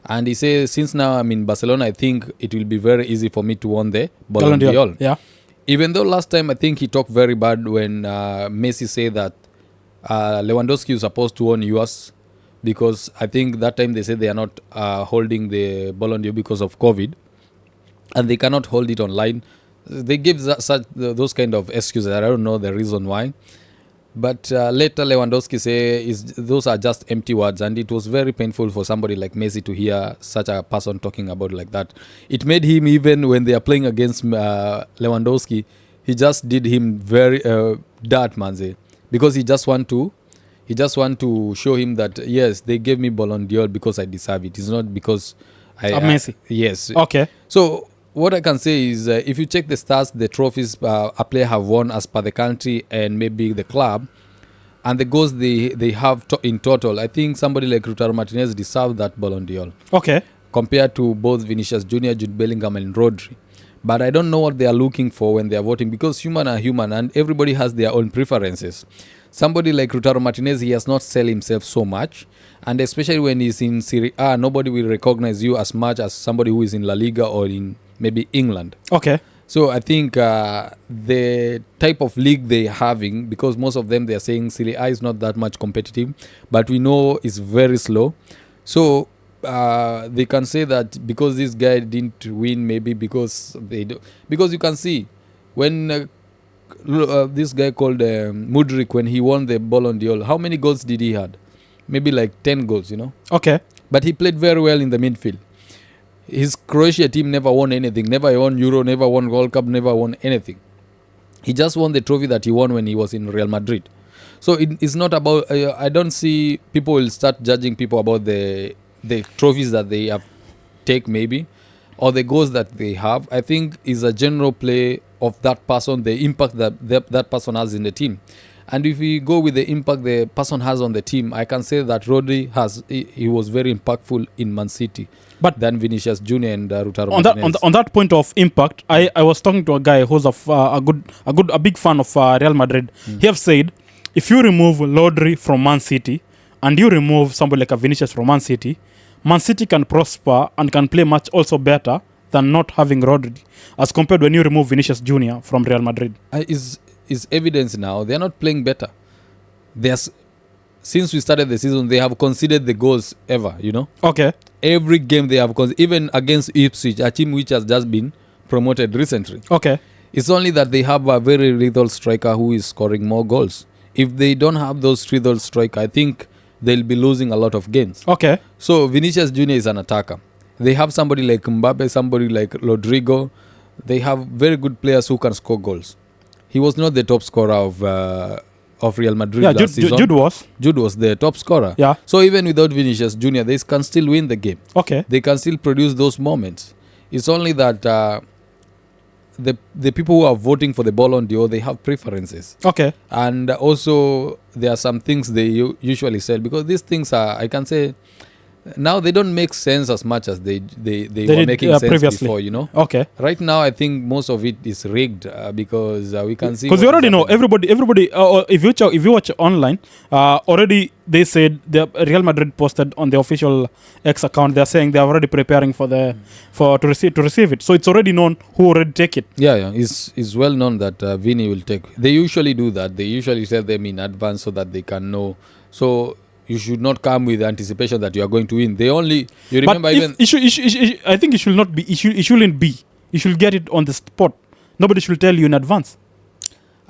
Speaker 1: And he says, since now I'm in Barcelona, I think it will be very easy for me to win the Ballon d'Or.
Speaker 2: Yeah.
Speaker 1: Even though last time I think he talked very bad when Messi said that Lewandowski is supposed to win yours because I think that time they said they are not holding the Ballon d'Or because of COVID, and they cannot hold it online. They give those kind of excuses. I don't know the reason why. But later Lewandowski say those are just empty words, and it was very painful for somebody like Messi to hear such a person talking about it like that. It made him, even when they are playing against Lewandowski, he just did him very dirt, manze, because he just want to show him that yes, they gave me Ballon d'Or because I deserve it. It's not because
Speaker 2: Messi.
Speaker 1: Yes.
Speaker 2: Okay.
Speaker 1: So what I can say is, if you check the stats, the trophies a player have won as per the country and maybe the club, and the goals they have in total, I think somebody like Lautaro Martinez deserves that Ballon d'Or.
Speaker 2: Okay.
Speaker 1: Compared to both Vinicius Junior, Jude Bellingham, and Rodri. But I don't know what they are looking for when they are voting, because human are human and everybody has their own preferences. Somebody like Lautaro Martinez, he has not sell himself so much. And especially when he's in Serie A, nobody will recognize you as much as somebody who is in La Liga or in maybe England.
Speaker 2: Okay.
Speaker 1: So I think the type of league they're having, because most of them they are saying Serie A is not that much competitive, but we know it's very slow. So they can say that because this guy didn't win, maybe because they do, because you can see when this guy called Mudryk, when he won the Ballon d'Or, how many goals did he had? Maybe like 10 goals,
Speaker 2: Okay.
Speaker 1: But he played very well in the midfield. His Croatia team never won anything, never won Euro, never won World Cup, never won anything. He just won the trophy that he won when he was in Real Madrid. So it's not about, I don't see people will start judging people about the trophies that they have take maybe, or the goals that they have. I think is a general play of that person, the impact that person has in the team. And if we go with the impact the person has on the team, I can say that Rodri he was very impactful in Man City,
Speaker 2: but
Speaker 1: than Vinicius Junior and Lautaro Martinez.
Speaker 2: On that point of impact, I was talking to a guy who's a big fan of Real Madrid. He have said, if you remove Rodri from Man City and you remove somebody like a Vinicius from Man City can prosper and can play much also better than not having Rodri, as compared when you remove Vinicius Junior from Real Madrid.
Speaker 1: Is evidence now. They are not playing better. Since we started the season, they have conceded the goals ever,
Speaker 2: Okay.
Speaker 1: Every game they have conceded, even against Ipswich, a team which has just been promoted recently.
Speaker 2: Okay.
Speaker 1: It's only that they have a very lethal striker who is scoring more goals. If they don't have those lethal striker, I think they'll be losing a lot of games.
Speaker 2: Okay.
Speaker 1: So Vinicius Junior is an attacker. They have somebody like Mbappe, somebody like Rodrigo. They have very good players who can score goals. He was not the top scorer of Real Madrid last season. Jude was the top scorer.
Speaker 2: Yeah.
Speaker 1: So even without Vinicius Junior, they can still win the game.
Speaker 2: Okay.
Speaker 1: They can still produce those moments. It's only that the people who are voting for the Ballon d'Or, they have preferences.
Speaker 2: Okay.
Speaker 1: And also there are some things they usually sell, because these things are, I can say, now they don't make sense as much as they were making sense
Speaker 2: previously.
Speaker 1: before,
Speaker 2: Okay.
Speaker 1: Right now, I think most of it is rigged because we can see.
Speaker 2: Because you already know everybody. If you watch online, already they said the Real Madrid posted on the official X account. They're saying they're already preparing to receive it. So it's already known who already take it.
Speaker 1: Yeah. It's well known that Vini will take. They usually do that. They usually tell them in advance so that they can know. So you should not come with anticipation that you are going to win. You remember even.
Speaker 2: I think it should not be. It shouldn't be. You should get it on the spot. Nobody should tell you in advance.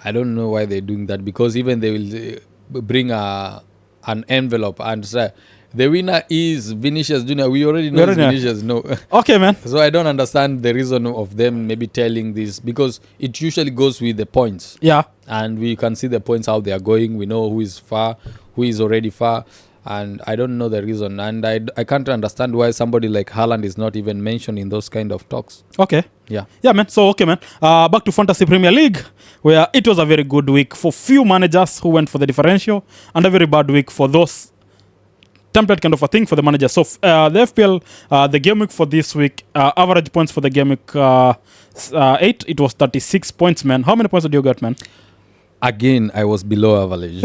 Speaker 1: I don't know why they're doing that, because even they will bring an envelope and say the winner is Vinicius Junior. We already know it's Vinicius. No.
Speaker 2: Okay, man.
Speaker 1: So I don't understand the reason of them maybe telling this, because it usually goes with the points.
Speaker 2: Yeah.
Speaker 1: And we can see the points, how they are going. We know who is far, who is already far. And I don't know the reason. And I can't understand why somebody like Haaland is not even mentioned in those kind of talks.
Speaker 2: Okay.
Speaker 1: Yeah.
Speaker 2: Yeah, man. So, okay, man. Back to Fantasy Premier League, where it was a very good week for few managers who went for the differential, and a very bad week for those template kind of a thing for the manager. So the FPL, the game week for this week, average points for the game week 8, it was 36 points, man. How many points did you get, man?
Speaker 1: Again, I was below average.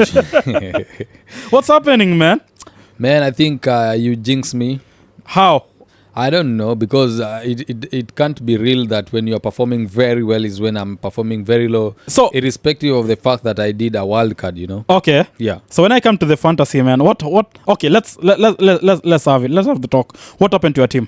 Speaker 2: What's happening, man?
Speaker 1: Man, I think you jinxed me.
Speaker 2: How?
Speaker 1: I don't know, because it can't be real that when you're performing very well is when I'm performing very low,
Speaker 2: So
Speaker 1: irrespective of the fact that I did a wild card, you know.
Speaker 2: okay.
Speaker 1: Yeah.
Speaker 2: So when I come to the fantasy, man, what? Okay, let's have it. Let's have the talk. What happened to your team?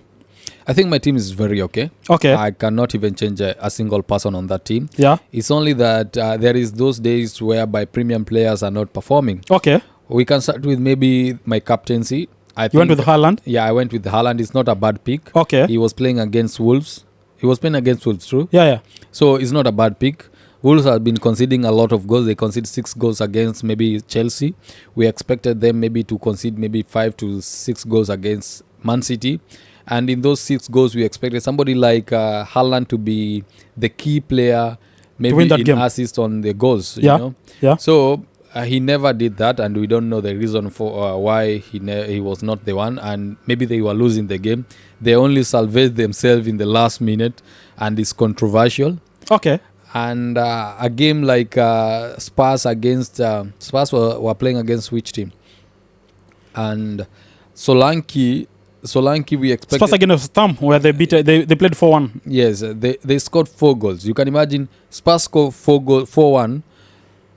Speaker 1: I think my team is very okay.
Speaker 2: Okay.
Speaker 1: I cannot even change a single person on that team.
Speaker 2: Yeah.
Speaker 1: It's only that there is those days whereby premium players are not performing.
Speaker 2: Okay.
Speaker 1: We can start with maybe my captaincy.
Speaker 2: You went with Haaland?
Speaker 1: Yeah, I went with Haaland. It's not a bad pick.
Speaker 2: Okay.
Speaker 1: He was playing against Wolves. He was playing against Wolves, true?
Speaker 2: Yeah.
Speaker 1: So it's not a bad pick. Wolves have been conceding a lot of goals. They conceded 6 goals against maybe Chelsea. We expected them maybe to concede maybe 5 to 6 goals against Man City. And in those 6 goals, we expected somebody like Haaland to be the key player, maybe
Speaker 2: win that
Speaker 1: in
Speaker 2: game.
Speaker 1: assist on the goals.
Speaker 2: Yeah.
Speaker 1: You know?
Speaker 2: Yeah.
Speaker 1: So he never did that, and we don't know the reason for why he was not the one. And maybe they were losing the game. They only salvaged themselves in the last minute, and it's controversial.
Speaker 2: Okay.
Speaker 1: And a game like Spurs against Spurs were playing against which team? And Solanke, we expected.
Speaker 2: Spurs against Stam, where they beat. They played 4-1.
Speaker 1: Yes, they scored 4 goals. You can imagine Spurs scored 4-1.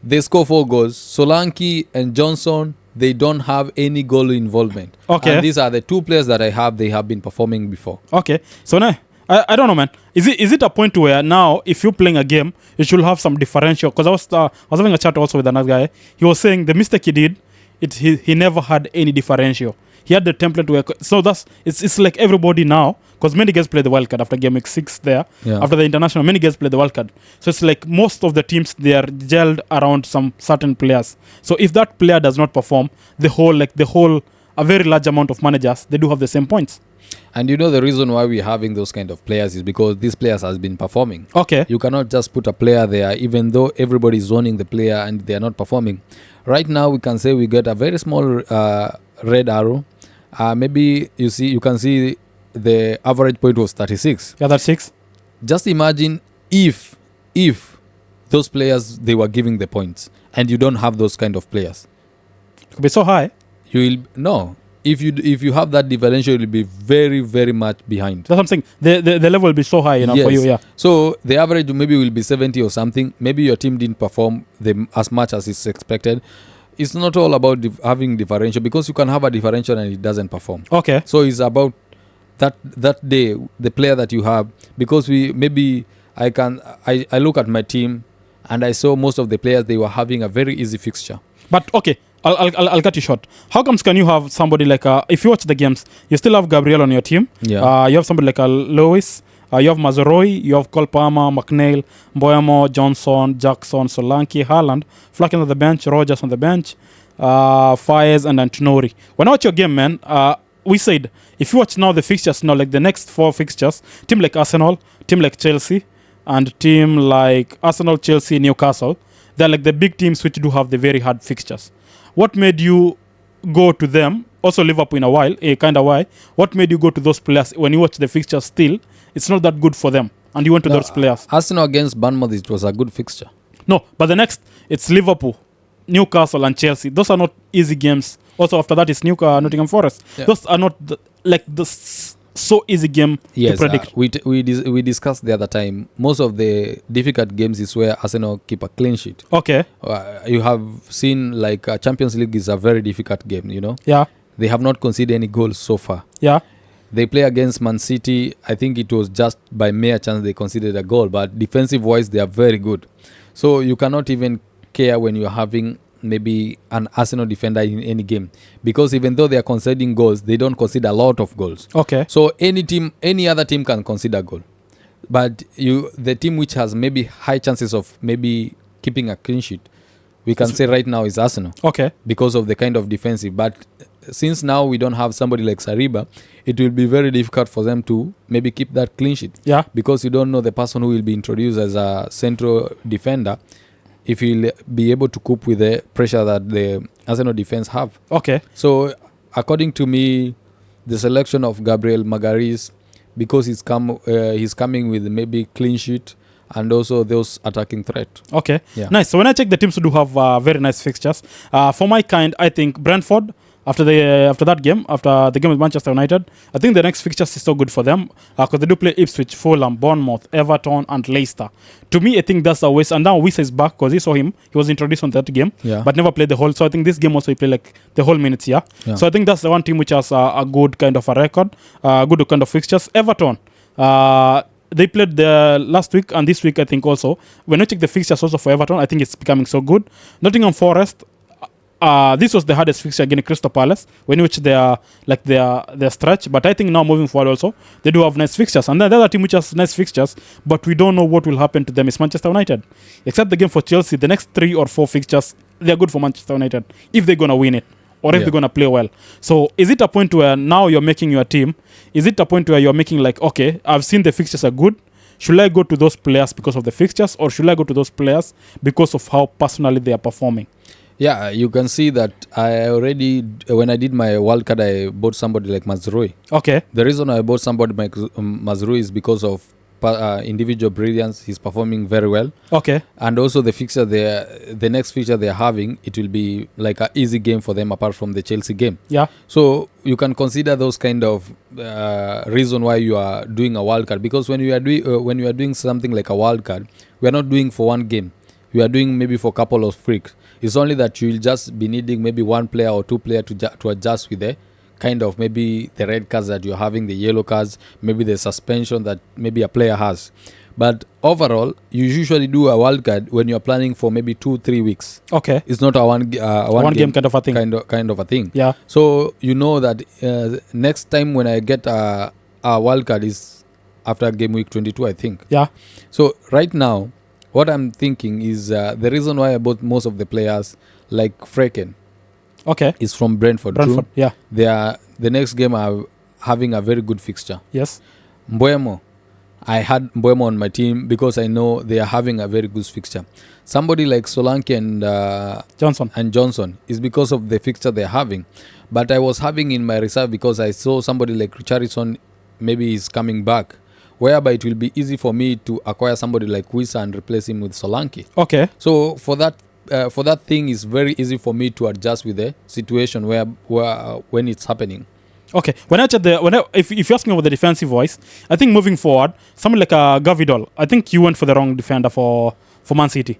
Speaker 1: They score 4 goals. Solanke and Johnson, they don't have any goal involvement.
Speaker 2: Okay.
Speaker 1: And these are the 2 players that I have. They have been performing before.
Speaker 2: Okay. So now, I don't know, man. Is it a point where now, if you're playing a game, you should have some differential? Because I was having a chat also with another guy. He was saying the mistake he did, he never had any differential. He had the template where, so it's like everybody now, because many guys play the wild card after game week 6 there.
Speaker 1: Yeah.
Speaker 2: After the international, many guys play the wild card. So it's like most of the teams, they are gelled around some certain players. So if that player does not perform, a very large amount of managers, they do have the same points.
Speaker 1: And you know the reason why we're having those kind of players is because these players has been performing.
Speaker 2: Okay.
Speaker 1: You cannot just put a player there, even though everybody is owning the player and they are not performing. Right now, we can say we get a very small red arrow. Maybe you can see the average point was 36.
Speaker 2: Yeah, that's 6.
Speaker 1: Just imagine if those players, they were giving the points and you don't have those kind of players.
Speaker 2: It could be so high.
Speaker 1: You will no. If you have that differential, you'll be very, very much behind.
Speaker 2: That's something. The level will be so high,
Speaker 1: Yes.
Speaker 2: for you. Yeah.
Speaker 1: So the average maybe will be 70 or something. Maybe your team didn't perform as much as is expected. It's not all about having differential, because you can have a differential and it doesn't perform.
Speaker 2: Okay.
Speaker 1: So it's about that day, the player that you have, because I look at my team and I saw most of the players, they were having a very easy fixture.
Speaker 2: But okay, I'll cut you short. How comes can you have somebody like if you watch the games, you still have Gabriel on your team?
Speaker 1: Yeah.
Speaker 2: You have somebody like Lewis. You have Mazaroi, you have Cole Palmer, Mcneil, Mbeumo, Johnson, Jackson, Solanke, Haaland, Flaken on the bench, Rogers on the bench, Fires and Antonori. When I watch your game, man, we said if you watch now the fixtures now, like the next 4 fixtures, team like Arsenal, team like Chelsea, and team like Arsenal, Chelsea, Newcastle, they're like the big teams which do have the very hard fixtures. What made you go to them? Also Liverpool in a while, kind of why. What made you go to those players when you watch the fixtures still? It's not that good for them. And you went to those players.
Speaker 1: Arsenal against Bournemouth, it was a good fixture.
Speaker 2: No, but the next, it's Liverpool, Newcastle and Chelsea. Those are not easy games. Also after that, it's Nottingham Forest.
Speaker 1: Yeah.
Speaker 2: Those are not so easy game to predict.
Speaker 1: We discussed the other time, most of the difficult games is where Arsenal keep a clean sheet.
Speaker 2: Okay.
Speaker 1: You have seen like Champions League is a very difficult game, you know.
Speaker 2: Yeah.
Speaker 1: They have not conceded any goals so far.
Speaker 2: Yeah.
Speaker 1: They play against Man City. I think it was just by mere chance they conceded a goal, but defensive-wise, they are very good. So you cannot even care when you're having maybe an Arsenal defender in any game, because even though they are conceding goals, they don't concede a lot of goals.
Speaker 2: Okay.
Speaker 1: So any other team can concede a goal, but the team which has maybe high chances of maybe keeping a clean sheet, we can say right now is Arsenal.
Speaker 2: Okay.
Speaker 1: Because of the kind of defensive. But since now we don't have somebody like Saliba, it will be very difficult for them to maybe keep that clean sheet.
Speaker 2: Yeah.
Speaker 1: Because you don't know the person who will be introduced as a central defender, if he'll be able to cope with the pressure that the Arsenal defense have.
Speaker 2: Okay.
Speaker 1: So according to me, the selection of Gabriel Magalhaes, because he's coming with maybe clean sheet and also those attacking threat.
Speaker 2: Okay.
Speaker 1: Yeah.
Speaker 2: Nice. So when I check, the teams do have very nice fixtures. For my kind, I think Brentford, after that game, after the game with Manchester United. I think the next fixtures is so good for them because they do play Ipswich, Fulham, Bournemouth, Everton, and Leicester. To me, I think that's a waste. And now Wissa is back because he saw him. He was introduced on that game, but never played the whole. So I think this game also he played like the whole minutes. Yeah. So I think that's the one team which has a good kind of a record, good kind of fixtures. Everton. They played the last week and this week I think also. When you check the fixtures also for Everton, I think it's becoming so good. Nottingham Forest. This was the hardest fixture against Crystal Palace when which they are like their stretch. But I think now moving forward also they do have nice fixtures. And then the other team which has nice fixtures, but we don't know what will happen to them is Manchester United. Except the game for Chelsea, the next 3 or 4 fixtures they're good for Manchester United if they're gonna win it or if they're gonna play well. So is it a point where now you're making your team? Is it a point where you're making like, okay, I've seen the fixtures are good. Should I go to those players because of the fixtures, or should I go to those players because of how personally they are performing?
Speaker 1: Yeah, you can see that I already, when I did my wild card, I bought somebody like Mazrui.
Speaker 2: Okay.
Speaker 1: The reason I bought somebody like Mazrui is because of individual brilliance. He's performing very well.
Speaker 2: Okay.
Speaker 1: And also the fixture, the next fixture they're having, it will be like an easy game for them apart from the Chelsea game.
Speaker 2: Yeah.
Speaker 1: So you can consider those kind of reason why you are doing a wild card. Because when you are doing something like a wild card, we are not doing for one game. We are doing maybe for a couple of weeks. It's only that you'll just be needing maybe one player or two players to adjust with the kind of maybe the red cards that you're having, the yellow cards, maybe the suspension that maybe a player has. But overall, you usually do a wild card when you're planning for maybe 2-3 weeks.
Speaker 2: Okay.
Speaker 1: It's not a one game
Speaker 2: kind of a thing.
Speaker 1: Kind of a thing.
Speaker 2: Yeah.
Speaker 1: So you know that next time when I get a wild card is after game week 22, I think.
Speaker 2: Yeah.
Speaker 1: So right now, what I'm thinking is the reason why I bought most of the players like Freken.
Speaker 2: Okay.
Speaker 1: Is from Brentford. True.
Speaker 2: Yeah.
Speaker 1: The next game are having a very good fixture.
Speaker 2: Yes.
Speaker 1: Mbeumo. I had Mbeumo on my team because I know they are having a very good fixture. Somebody like Solanke and Johnson is because of the fixture they're having. But I was having in my reserve because I saw somebody like Richarlison maybe is coming back, whereby it will be easy for me to acquire somebody like Wissa and replace him with Solanke.
Speaker 2: Okay.
Speaker 1: So for that thing, it's very easy for me to adjust with the situation where when it's happening.
Speaker 2: Okay. If you ask me about the defensive voice, I think moving forward, someone like Gavidol, I think you went for the wrong defender for Man City.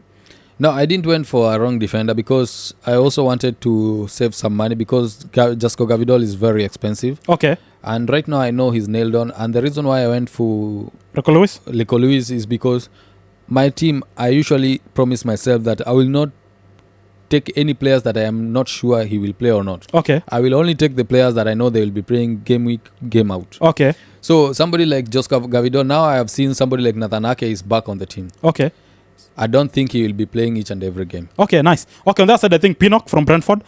Speaker 1: No, I didn't went for a wrong defender because I also wanted to save some money because Josko Gavidol is very expensive.
Speaker 2: Okay.
Speaker 1: And right now I know he's nailed on. And the reason why I went for Rico Lewis is because my team, I usually promise myself that I will not take any players that I am not sure he will play or not.
Speaker 2: Okay.
Speaker 1: I will only take the players that I know they will be playing game week, game out.
Speaker 2: Okay.
Speaker 1: So somebody like Josko Gavidol, now I have seen somebody like Nathan Ake is back on the team.
Speaker 2: Okay.
Speaker 1: I don't think he will be playing each and every game.
Speaker 2: Okay, nice. Okay, on that side, I think Pinnock from Brentford,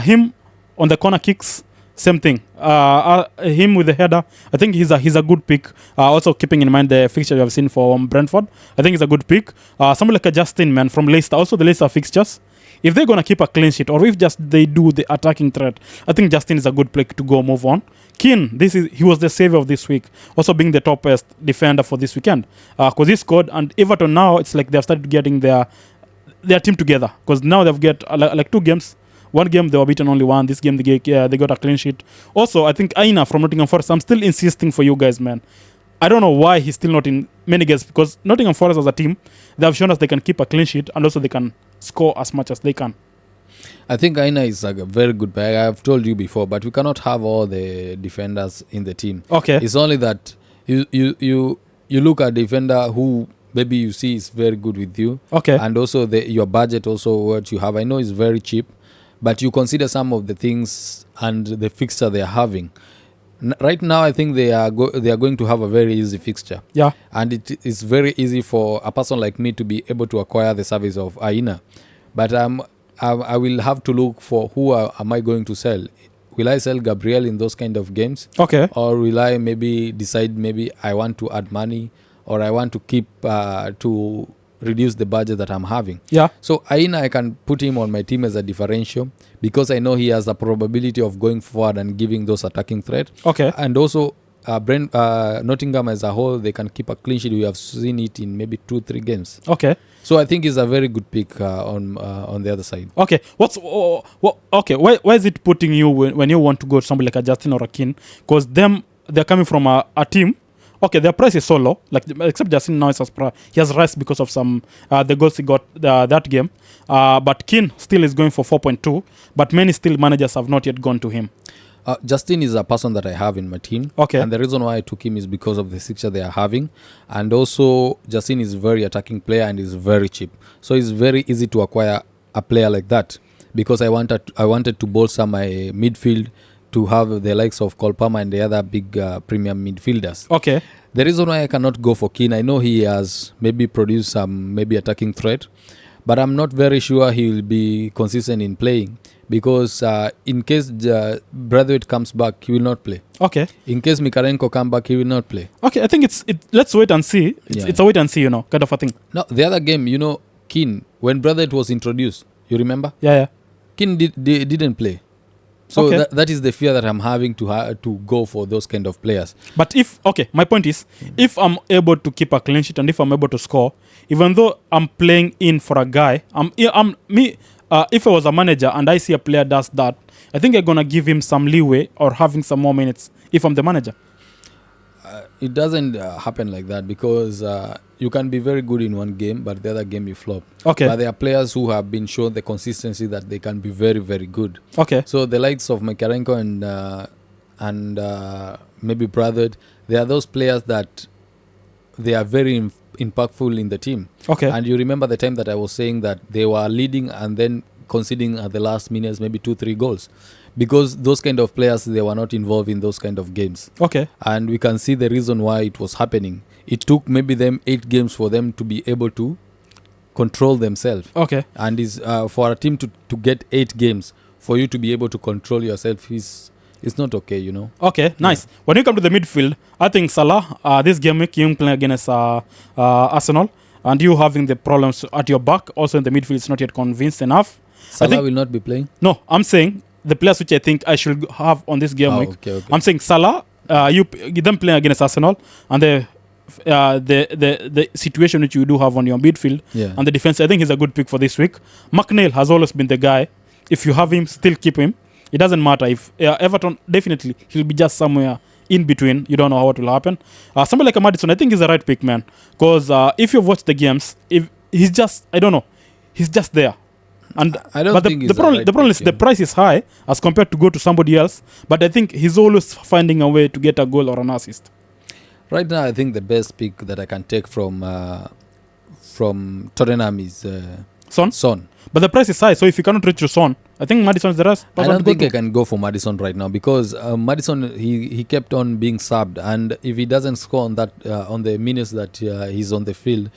Speaker 2: him on the corner kicks, same thing. Him with the header, I think he's a good pick. Also keeping in mind the fixture you have seen for Brentford, I think he's a good pick. Someone like a Justin, man, from Leicester, also the Leicester fixtures. If they're going to keep a clean sheet or if just they do the attacking threat, I think Justin is a good pick to go move on. Keane, he was the savior of this week, also being the top best defender for this weekend. Because he scored, and Everton now, it's like they've started getting their team together. Because now they've got like 2 games. One game they were beaten only one. This game they got a clean sheet. Also, I think Aina from Nottingham Forest, I'm still insisting for you guys, man. I don't know why he's still not in many games, because Nottingham Forest as a team, they have shown us they can keep a clean sheet and also they can score as much as they can.
Speaker 1: I think Aina is a very good player. I have told you before, but we cannot have all the defenders in the team.
Speaker 2: Okay.
Speaker 1: It's only that you look at a defender who maybe you see is very good with you.
Speaker 2: Okay.
Speaker 1: And also your budget, also what you have. I know is very cheap, but you consider some of the things and the fixture they are having. Right now, I think they are going to have a very easy fixture.
Speaker 2: Yeah.
Speaker 1: And it is very easy for a person like me to be able to acquire the service of Aina. But I will have to look for who am I going to sell. Will I sell Gabriel in those kind of games?
Speaker 2: Okay.
Speaker 1: Or will I maybe decide maybe I want to add money or I want to keep to reduce the budget that I'm having?
Speaker 2: Yeah.
Speaker 1: So Aina, I can put him on my team as a differential because I know he has a probability of going forward and giving those attacking threat.
Speaker 2: Okay.
Speaker 1: And also Nottingham as a whole, they can keep a clean sheet. We have seen it in maybe 2-3 games.
Speaker 2: Okay.
Speaker 1: So I think it's a very good pick on the other side.
Speaker 2: Okay. Okay. Why is it putting you when you want to go to somebody like a Justin or a Keane? Because they're coming from a team. Okay, their price is so low. Like except Justin now he has risen because of some the goals he got that game. But Keane still is going for 4.2. But many still managers have not yet gone to him.
Speaker 1: Justin is a person that I have in my team.
Speaker 2: Okay.
Speaker 1: And the reason why I took him is because of the fixture they are having. And also, Justin is a very attacking player and is very cheap. So it's very easy to acquire a player like that. Because I wanted to bolster my midfield to have the likes of Cole Palmer and the other big premium midfielders.
Speaker 2: Okay.
Speaker 1: The reason why I cannot go for Keane, I know he has maybe produced some maybe attacking threat. But I'm not very sure he will be consistent in playing. Because in case Braithwaite comes back, he will not play.
Speaker 2: Okay.
Speaker 1: In case Mikarenko come back, he will not play.
Speaker 2: Okay, I think let's wait and see. It's a wait and see, kind of a thing.
Speaker 1: No, the other game, Keane, when Braithwaite was introduced, you remember?
Speaker 2: Yeah.
Speaker 1: Keane didn't play. So
Speaker 2: Okay.
Speaker 1: that is the fear that I'm having to go for those kind of players.
Speaker 2: But my point is, if I'm able to keep a clean sheet and if I'm able to score, even though I'm playing in for a guy, if I was a manager and I see a player does that, I think I'm gonna give him some leeway or having some more minutes if I'm the manager.
Speaker 1: It doesn't happen like that because you can be very good in one game, but the other game you flop.
Speaker 2: Okay.
Speaker 1: But there are players who have been shown the consistency that they can be very, very good.
Speaker 2: Okay.
Speaker 1: So the likes of Makarenko and maybe Braithwaite, they are those players that they are very impactful in the team.
Speaker 2: Okay.
Speaker 1: And you remember the time that I was saying that they were leading and then conceding at the last minutes maybe 2-3 goals. Because those kind of players, they were not involved in those kind of games.
Speaker 2: Okay.
Speaker 1: And we can see the reason why it was happening. It took maybe them 8 games for them to be able to control themselves.
Speaker 2: Okay.
Speaker 1: And is for a team to get 8 games, for you to be able to control yourself is not okay,
Speaker 2: Okay, nice. Yeah. When you come to the midfield, I think Salah, this game week, you playing against Arsenal, and you having the problems at your back, also in the midfield, it's not yet convinced enough.
Speaker 1: Salah will not be playing?
Speaker 2: No, I'm saying the players which I think I should have on this game week.
Speaker 1: Okay.
Speaker 2: I'm saying Salah, you them playing against Arsenal, and the situation which you do have on your midfield and the defense, I think he's a good pick for this week. Mcneil has always been the guy. If you have him, still keep him. It doesn't matter if Everton, definitely he'll be just somewhere in between. You don't know what will happen. Somebody like a Maddison, I think he's the right pick, man. Because if you've watched the games, if he's just, I don't know, he's just there. And
Speaker 1: I don't think
Speaker 2: the problem is the price is high as compared to go to somebody else. But I think he's always finding a way to get a goal or an assist.
Speaker 1: Right now, I think the best pick that I can take from Tottenham is Son.
Speaker 2: But the price is high, so if you cannot reach to Son, I think Maddison is the rest.
Speaker 1: I don't think I can go for Maddison right now because Maddison he kept on being subbed, and if he doesn't score on that on the minutes that he's on the field,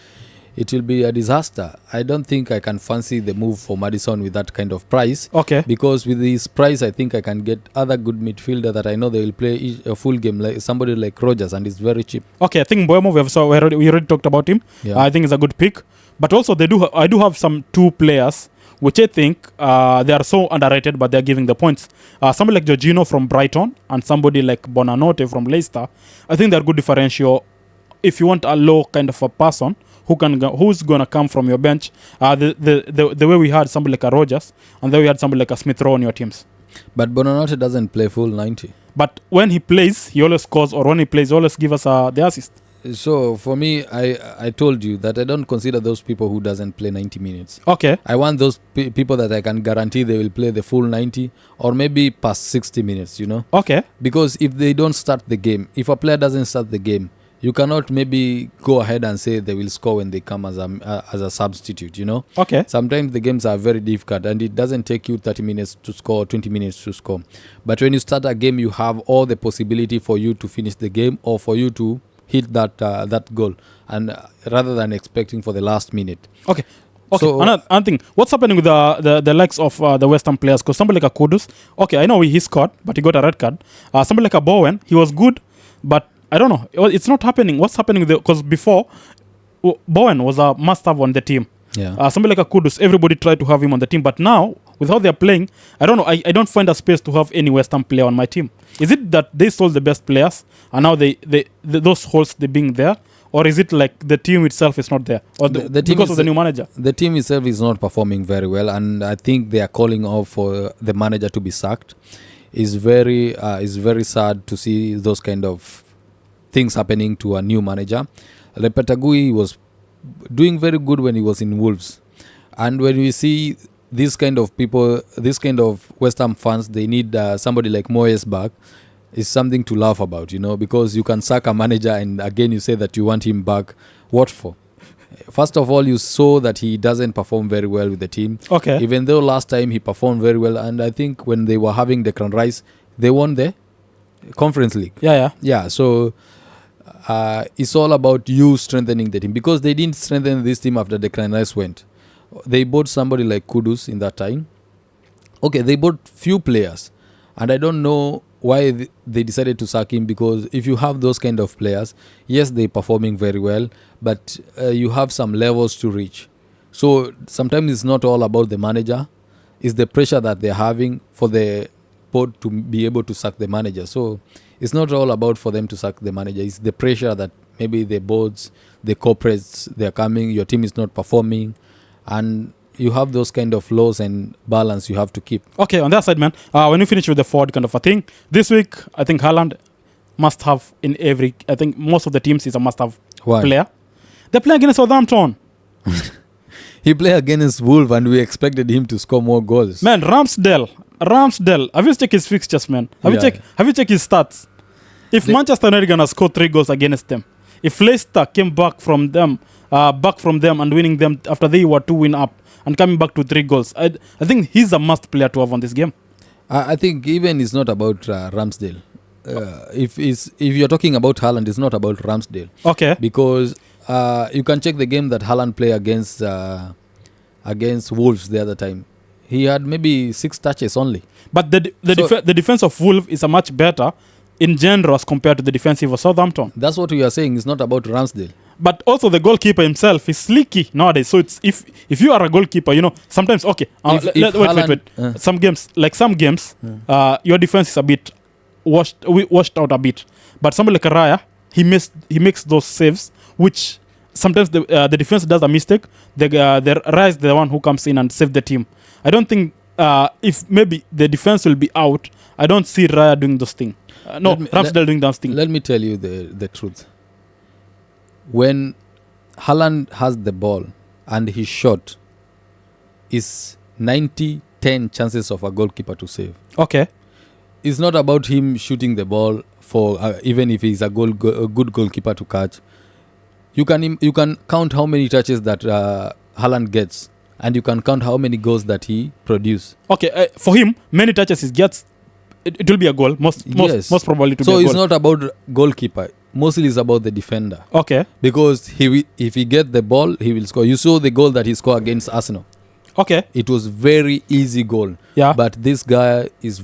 Speaker 1: it will be a disaster. I don't think I can fancy the move for Maddison with that kind of price.
Speaker 2: Okay.
Speaker 1: Because with this price, I think I can get other good midfielder that I know they will play a full game, like somebody like Rogers, and it's very cheap.
Speaker 2: Okay, I think Mbeumo, we already talked about him.
Speaker 1: Yeah.
Speaker 2: I think it's a good pick. But also, I do have some 2 players which I think they are so underrated, but they're giving the points. Somebody like Jorginho from Brighton and somebody like Bonanote from Leicester. I think they're good differential. If you want a low kind of a person who's gonna come from your bench, the way we had somebody like a Rogers and then we had somebody like a Smith Rowe on your teams.
Speaker 1: But Bonanote doesn't play full 90.
Speaker 2: But when he plays, he always scores, or when he plays, he always give us the assist.
Speaker 1: So for me, I told you that I don't consider those people who doesn't play 90 minutes.
Speaker 2: Okay.
Speaker 1: I want those people that I can guarantee they will play the full 90 or maybe past 60 minutes,
Speaker 2: Okay.
Speaker 1: Because if they don't start the game, if a player doesn't start the game, you cannot maybe go ahead and say they will score when they come as a substitute,
Speaker 2: Okay.
Speaker 1: Sometimes the games are very difficult and it doesn't take you 30 minutes to score, 20 minutes to score. But when you start a game, you have all the possibility for you to finish the game or for you to hit that goal, and rather than expecting for the last minute.
Speaker 2: Okay. So, another thing, what's happening with the likes of the West Ham players? Because somebody like a Kudus, okay, I know he scored, but he got a red card. Somebody like a Bowen, he was good, but I don't know. It's not happening. What's happening with because before, Bowen was a must-have on the team.
Speaker 1: Yeah.
Speaker 2: Somebody like a Kudus, everybody tried to have him on the team, but now with how they're playing, I don't know. I don't find a space to have any West Ham player on my team. Is it that they sold the best players and now those holes they being there, or is it like the team itself is not there, or the team because of the new manager?
Speaker 1: The team itself is not performing very well, and I think they are calling off for the manager to be sacked. It's very sad to see those kind of things happening to a new manager. Lepetagui was doing very good when he was in Wolves, and when we see this kind of people, this kind of West Ham fans, they need somebody like Moyes back. Is something to laugh about, because you can sack a manager and again you say that you want him back. What for? First of all, you saw that he doesn't perform very well with the team.
Speaker 2: Okay.
Speaker 1: Even though last time he performed very well, and I think when they were having Declan Rice, they won the Conference League.
Speaker 2: Yeah.
Speaker 1: So it's all about you strengthening the team, because they didn't strengthen this team after Declan Rice went. They bought somebody like Kudus in that time. Okay, they bought few players, and I don't know why they decided to sack him, because if you have those kind of players, yes, they're performing very well, but you have some levels to reach. So sometimes it's not all about the manager, it's the pressure that they're having for the board to be able to sack the manager. So it's not all about for them to sack the manager, it's the pressure that maybe the boards, the corporates, they're coming, your team is not performing, and you have those kind of laws and balance you have to keep.
Speaker 2: Okay, on that side, man, when you finish with the forward kind of a thing, this week, I think Haaland must have I think most of the teams is a must-have player. They're playing against Southampton.
Speaker 1: He played against Wolves and we expected him to score more goals.
Speaker 2: Man, Ramsdale. Have you checked his fixtures, man? Have you checked his stats? If Manchester United gonna score 3 goals against them, if Leicester came back from them and winning them after they were 2-win up, and coming back to 3 goals. I think he's a must player to have on this game.
Speaker 1: I think even it's not about Ramsdale. If you're talking about Haaland, it's not about Ramsdale.
Speaker 2: Okay.
Speaker 1: Because you can check the game that Haaland played against Wolves the other time. He had maybe 6 touches only.
Speaker 2: But the defense of Wolves is a much better in general as compared to the defensive of Southampton.
Speaker 1: That's what we are saying. It's not about Ramsdale.
Speaker 2: But also the goalkeeper himself is sleeky nowadays. So it's if you are a goalkeeper, sometimes wait. Some games, your defense is a bit washed out a bit. But somebody like Raya, he makes those saves, which sometimes the defense does a mistake. The Raya is the one who comes in and save the team. I don't think if maybe the defense will be out, I don't see Raya doing those things. Ramsdale doing those things.
Speaker 1: Let me tell you the truth. When Haaland has the ball and his shot is 90-10 chances of a goalkeeper to save.
Speaker 2: Okay.
Speaker 1: It's not about him shooting the ball for even if he's a good goalkeeper to catch. You can count how many touches that Haaland gets, and you can count how many goals that he produces.
Speaker 2: Okay, for him, many touches he gets, it will be a goal. Most probably to be a goal.
Speaker 1: So it's not about goalkeeper. Mostly it's about the defender.
Speaker 2: Okay.
Speaker 1: Because if he get the ball, he will score. You saw the goal that he scored against Arsenal.
Speaker 2: Okay.
Speaker 1: It was very easy goal.
Speaker 2: Yeah.
Speaker 1: But this guy is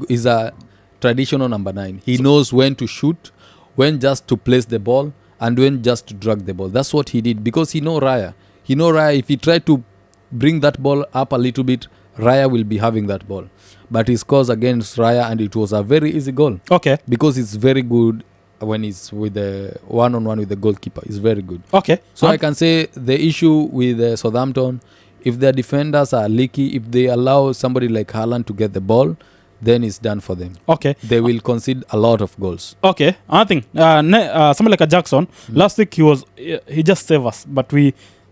Speaker 1: is a traditional number 9. He knows when to shoot, when just to place the ball, and when just to drag the ball. That's what he did, because he know Raya. If he tried to bring that ball up a little bit, Raya will be having that ball. But he scores against Raya, and it was a very easy goal.
Speaker 2: Okay.
Speaker 1: Because it's very good when he's with the one-on-one with the goalkeeper. It's very good.
Speaker 2: Okay.
Speaker 1: So I can say the issue with Southampton, if their defenders are leaky, if they allow somebody like Haaland to get the ball, then it's done for them.
Speaker 2: Okay.
Speaker 1: They will concede a lot of goals.
Speaker 2: Okay. Another thing, somebody like a Jackson, last week he just saved us, but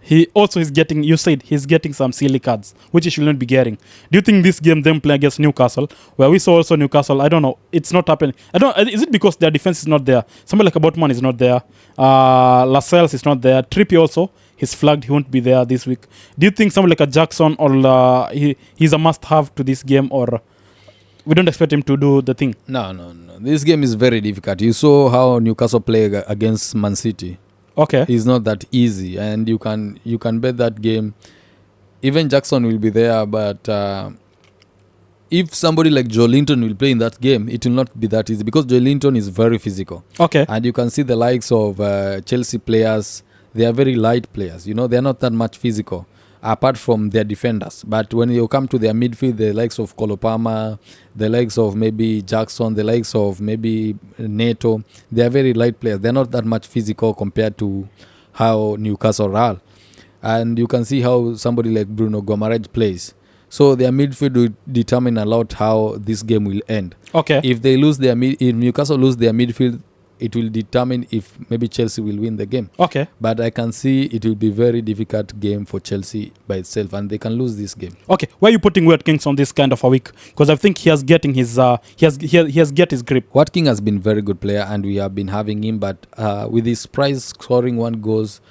Speaker 2: he also is getting, you said he's getting some silly cards, which he should not be getting. Do you think this game them play against Newcastle, where we saw also Newcastle, I don't know, it's not happening. Is it because their defense is not there? Somebody like a Botman is not there. Lascelles is not there. Trippier also, he's flagged, he won't be there this week. Do you think somebody like a Jackson or he's a must-have to this game, or we don't expect him to do the thing?
Speaker 1: No. This game is very difficult. You saw how Newcastle play against Man City.
Speaker 2: Okay.
Speaker 1: It's not that easy, and you can bet that game. Even Jackson will be there, but if somebody like Joe Linton will play in that game, it will not be that easy, because Joe Linton is very physical.
Speaker 2: Okay.
Speaker 1: And you can see the likes of Chelsea players. They are very light players. They are not that much physical. apart from their defenders. But when you come to their midfield, the likes of Kolopama, the likes of maybe Jackson, the likes of maybe Neto, they are very light players. They're not that much physical compared to how Newcastle are. And you can see how somebody like Bruno Guimaraes plays. So their midfield will determine a lot how this game will end.
Speaker 2: Okay.
Speaker 1: If they lose their if Newcastle lose their midfield, it will determine if maybe Chelsea will win the game.
Speaker 2: Okay.
Speaker 1: But I can see it will be very difficult game for Chelsea by itself, and they can lose this game.
Speaker 2: Okay. Why are you putting Watkins on this kind of a week? Because I think he has getting his he has get his grip.
Speaker 1: Watkins has been very good player, and we have been having him. But with his price scoring 1 goals,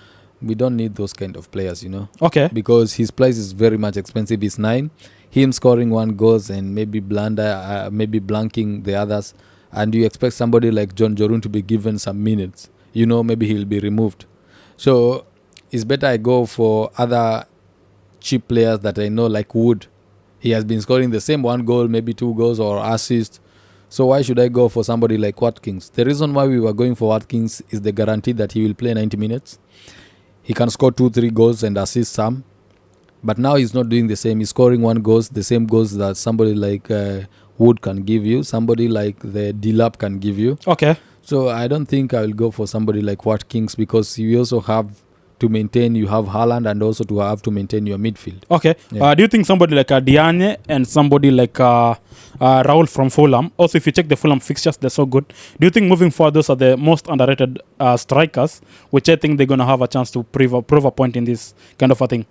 Speaker 1: we don't need those kind of players, you know.
Speaker 2: Okay.
Speaker 1: Because his price is very much expensive. It's 9. Him scoring 1 goals and maybe maybe blanking the others. And you expect somebody like John Jorun to be given some minutes. You know, maybe he'll be removed. So it's better I go for other cheap players that I know, like Wood. He has been scoring the same 1 goal, maybe 2 goals or assist. So why should I go for somebody like Watkins? The reason why we were going for Watkins is the guarantee that he will play 90 minutes. He can score 2-3 goals and assist some. But now he's not doing the same. He's scoring 1 goal, the same goals that somebody like Wood can give you. Somebody like the Dilap can give you.
Speaker 2: Okay.
Speaker 1: So I don't think I will go for somebody like Watkins, because you also have to maintain, you have Haaland, and also to maintain your midfield.
Speaker 2: Okay.
Speaker 1: Yeah.
Speaker 2: Do you think somebody like Diagne and somebody like Raul from Fulham, also if you check the Fulham fixtures, they're so good. Do you think moving forward those are the most underrated strikers, which I think they're going to have a chance to prove a point in this kind of a thing?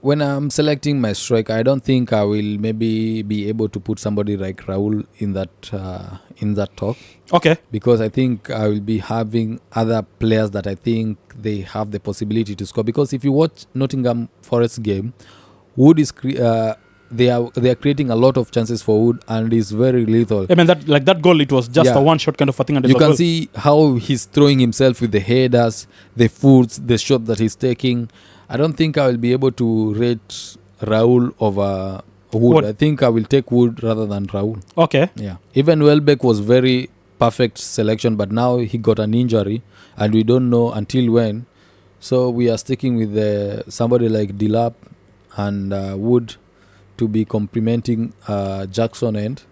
Speaker 1: When I'm selecting my strike, I don't think I will maybe be able to put somebody like Raul in that talk.
Speaker 2: Okay.
Speaker 1: Because I think I will be having other players that I think they have the possibility to score. Because if you watch Nottingham Forest game, Wood is they are creating a lot of chances for Wood, and is very lethal.
Speaker 2: I mean that goal, it was just a one shot kind of a thing, and
Speaker 1: you can see how he's throwing himself with the headers, the foots, the shot that he's taking. I don't think I will be able to rate Raul over Wood. I think I will take Wood rather than Raul.
Speaker 2: Okay.
Speaker 1: Yeah. Even Welbeck was very perfect selection, but now he got an injury, and we don't know until when. So we are sticking with somebody like Dilap and Wood to be complementing Jackson and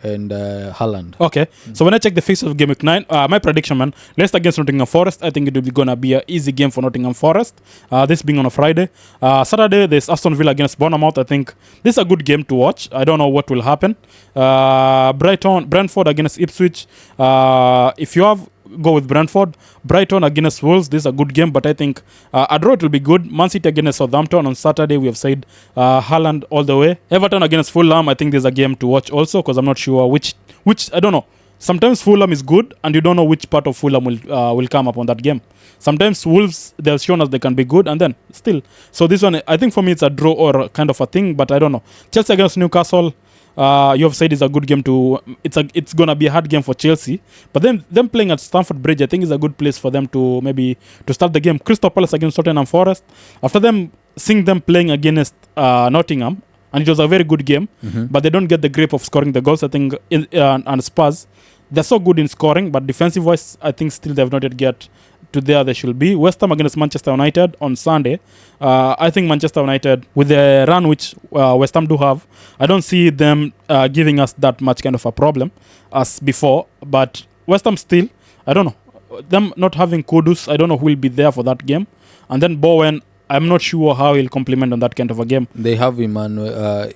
Speaker 1: Haaland.
Speaker 2: Okay. So when I check the fixtures of game week 9, my prediction, man, Leicester against Nottingham Forest, I think it will be going to be an easy game for Nottingham Forest. This being on a Friday. Saturday, there's Aston Villa against Bournemouth. I think this is a good game to watch. I don't know what will happen. Brentford against Ipswich. If you have go with Brentford. Brighton against Wolves, this is a good game, but I think a draw it will be good. Man City against Southampton on Saturday, we have said Haaland all the way. Everton against Fulham, I think there's a game to watch also, because I'm not sure which I don't know. Sometimes Fulham is good, and you don't know which part of Fulham will come up on that game. Sometimes Wolves, they've shown us they can be good, and then still. So this one, I think for me, it's a draw or kind of a thing, but I don't know. Chelsea against Newcastle, you have said it's a good game to. It's gonna be a hard game for Chelsea, but then them playing at Stamford Bridge, I think is a good place for them to maybe to start the game. Crystal Palace against Tottenham Forest. After them seeing them playing against Nottingham, and it was a very good game, but they don't get the grip of scoring the goals. I think and Spurs, they're so good in scoring, but defensive wise, I think still they've not yet get to there they should be. West Ham against Manchester United on Sunday. I think Manchester United, with the run which West Ham do have, I don't see them giving us that much kind of a problem as before. But West Ham still, I don't know. Them not having Kudus, I don't know who will be there for that game. And then Bowen, I'm not sure how he'll complement on that kind of a game.
Speaker 1: They have
Speaker 2: Antonio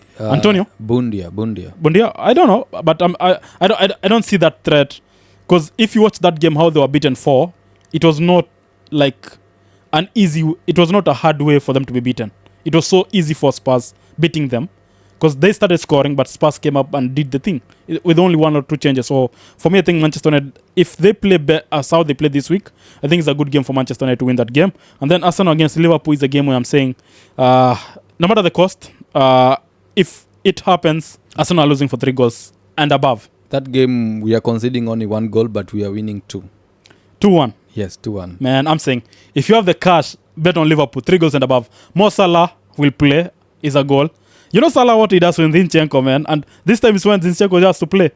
Speaker 2: Bundia. I don't know, but I don't see that threat, because if you watch that game, how they were beaten 4, it was not like an easy. It was not a hard way for them to be beaten. It was so easy for Spurs beating them, because they started scoring, but Spurs came up and did the thing with only 1 or 2 changes. So for me, I think Manchester United, if they play as how they played this week, I think it's a good game for Manchester United to win that game. And then Arsenal against Liverpool is a game where I'm saying, no matter the cost, if it happens, Arsenal are losing for 3 goals and above.
Speaker 1: That game, we are conceding only 1 goal, but we are winning 2.
Speaker 2: 2-1.
Speaker 1: Yes, 2-1.
Speaker 2: Man, I'm saying, if you have the cash, bet on Liverpool, 3 goals and above. Mo Salah will play, is a goal. You know Salah, what he does with Zinchenko, man, and this time is when Zinchenko has to play.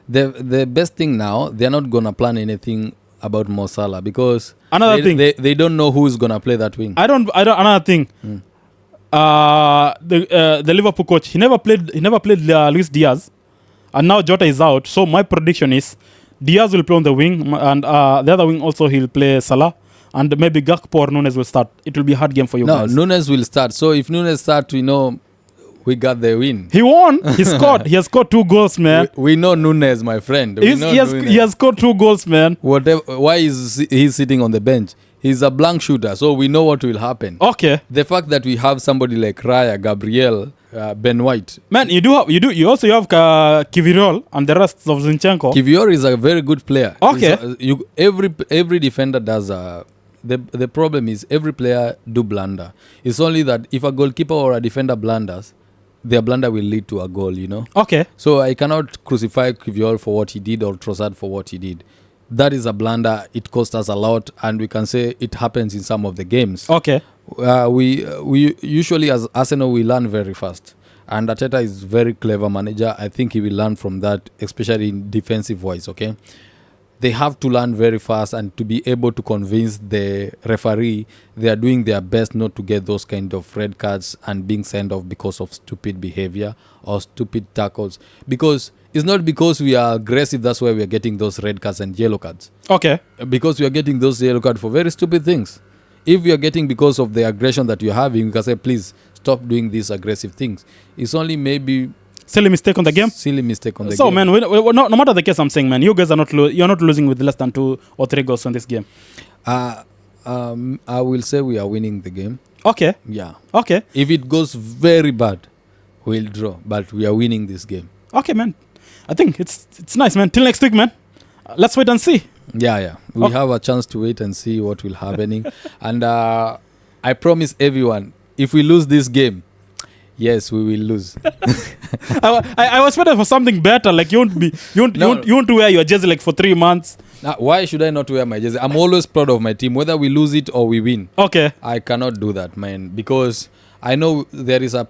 Speaker 1: The best thing now, they're not going to plan anything about Mo Salah because
Speaker 2: Another thing.
Speaker 1: they don't know who's gonna play that wing.
Speaker 2: I don't. Another thing. The Liverpool coach, he never played Luis Diaz, and now Jota is out. So my prediction is Diaz will play on the wing, and the other wing also he'll play Salah, and maybe Gakpo or Nunes will start. It will be a hard game for you guys.
Speaker 1: No, Nunes will start. So if Nunes start, we know we got the win.
Speaker 2: He won. He scored. He has scored 2 goals, man.
Speaker 1: We know Nunes, my friend.
Speaker 2: He has scored 2 goals, man.
Speaker 1: Whatever. Why is he sitting on the bench? He's a blank shooter, so we know what will happen.
Speaker 2: Okay.
Speaker 1: The fact that we have somebody like Raya, Gabriel, Ben White.
Speaker 2: Man, you also have Kivirol and the rest of Zinchenko.
Speaker 1: Kivior is a very good player.
Speaker 2: Okay.
Speaker 1: Every defender does. The problem is every player do blunder. It's only that if a goalkeeper or a defender blunders, their blunder will lead to a goal.
Speaker 2: Okay.
Speaker 1: So I cannot crucify Kivior for what he did or Trossard for what he did. That is a blunder. It cost us a lot, and we can say it happens in some of the games.
Speaker 2: Okay.
Speaker 1: We usually, as Arsenal, we learn very fast, and Arteta is very clever manager. I think he will learn from that, especially in defensive wise. Okay, they have to learn very fast and to be able to convince the referee they are doing their best not to get those kind of red cards and being sent off because of stupid behavior or stupid tackles. Because it's not because we are aggressive, that's why we are getting those red cards and yellow cards.
Speaker 2: Okay.
Speaker 1: Because we are getting those yellow cards for very stupid things. If we are getting because of the aggression that you're having, you can say, please stop doing these aggressive things. It's only maybe
Speaker 2: silly mistake on the game.
Speaker 1: So,
Speaker 2: man, no matter the case, I'm saying, man, you guys are you're not losing with less than 2 or 3 goals in this game.
Speaker 1: I will say we are winning the game.
Speaker 2: Okay.
Speaker 1: Yeah.
Speaker 2: Okay.
Speaker 1: If it goes very bad, we'll draw. But we are winning this game.
Speaker 2: Okay, man. I think it's nice, man. Till next week, man. Let's wait and see.
Speaker 1: Yeah. We have a chance to wait and see what will happening. And I promise everyone, if we lose this game, yes, we will lose.
Speaker 2: I was waiting for something better. Like you won't wear your jersey like for 3 months.
Speaker 1: Why should I not wear my jersey? I'm always proud of my team, whether we lose it or we win.
Speaker 2: Okay.
Speaker 1: I cannot do that, man, because I know there is a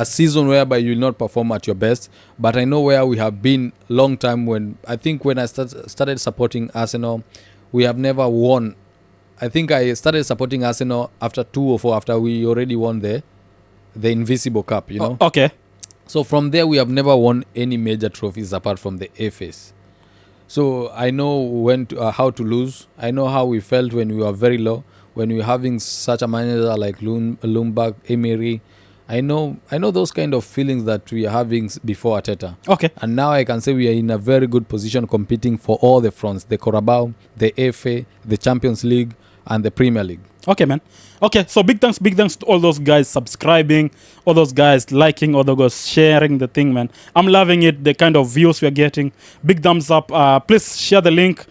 Speaker 1: season whereby you will not perform at your best, but I know where we have been long time. When I started supporting Arsenal, we have never won. I think I started supporting Arsenal after 2 or 4 after we already won the Invisible Cup,
Speaker 2: Okay.
Speaker 1: So from there we have never won any major trophies apart from the FAs. So I know how to lose. I know how we felt when we were very low, when we were having such a manager like Lumberg, Emery. I know those kind of feelings that we are having before Arteta.
Speaker 2: Okay.
Speaker 1: And now I can say we are in a very good position competing for all the fronts, the Carabao, the FA, the Champions League, and the Premier League.
Speaker 2: Okay, man. Okay, so big thanks to all those guys subscribing, all those guys liking, all those guys sharing the thing, man. I'm loving it, the kind of views we're getting. Big thumbs up. Please share the link,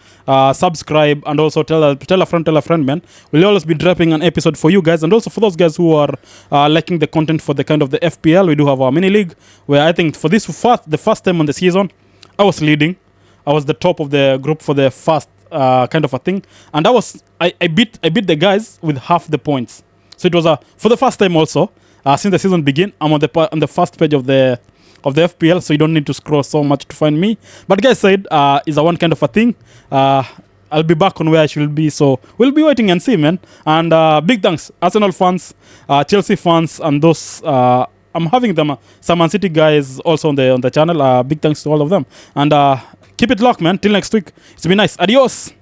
Speaker 2: subscribe, and also tell a friend, man. We'll always be dropping an episode for you guys. And also for those guys who are liking the content for the kind of the FPL, we do have our mini league, where I think for the first time on the season, I was leading. I was the top of the group for the first kind of a thing, and I beat the guys with half the points. So it was for the first time also since the season began. I'm on the first page of the FPL, so you don't need to scroll so much to find me. But guys said is a one kind of a thing. I'll be back on where I should be, so we'll be waiting and see, man. And big thanks Arsenal fans, Chelsea fans, and those I'm having them some Man City guys also on the channel. Big thanks to all of them, and keep it locked, man. Till next week. It's been nice. Adios.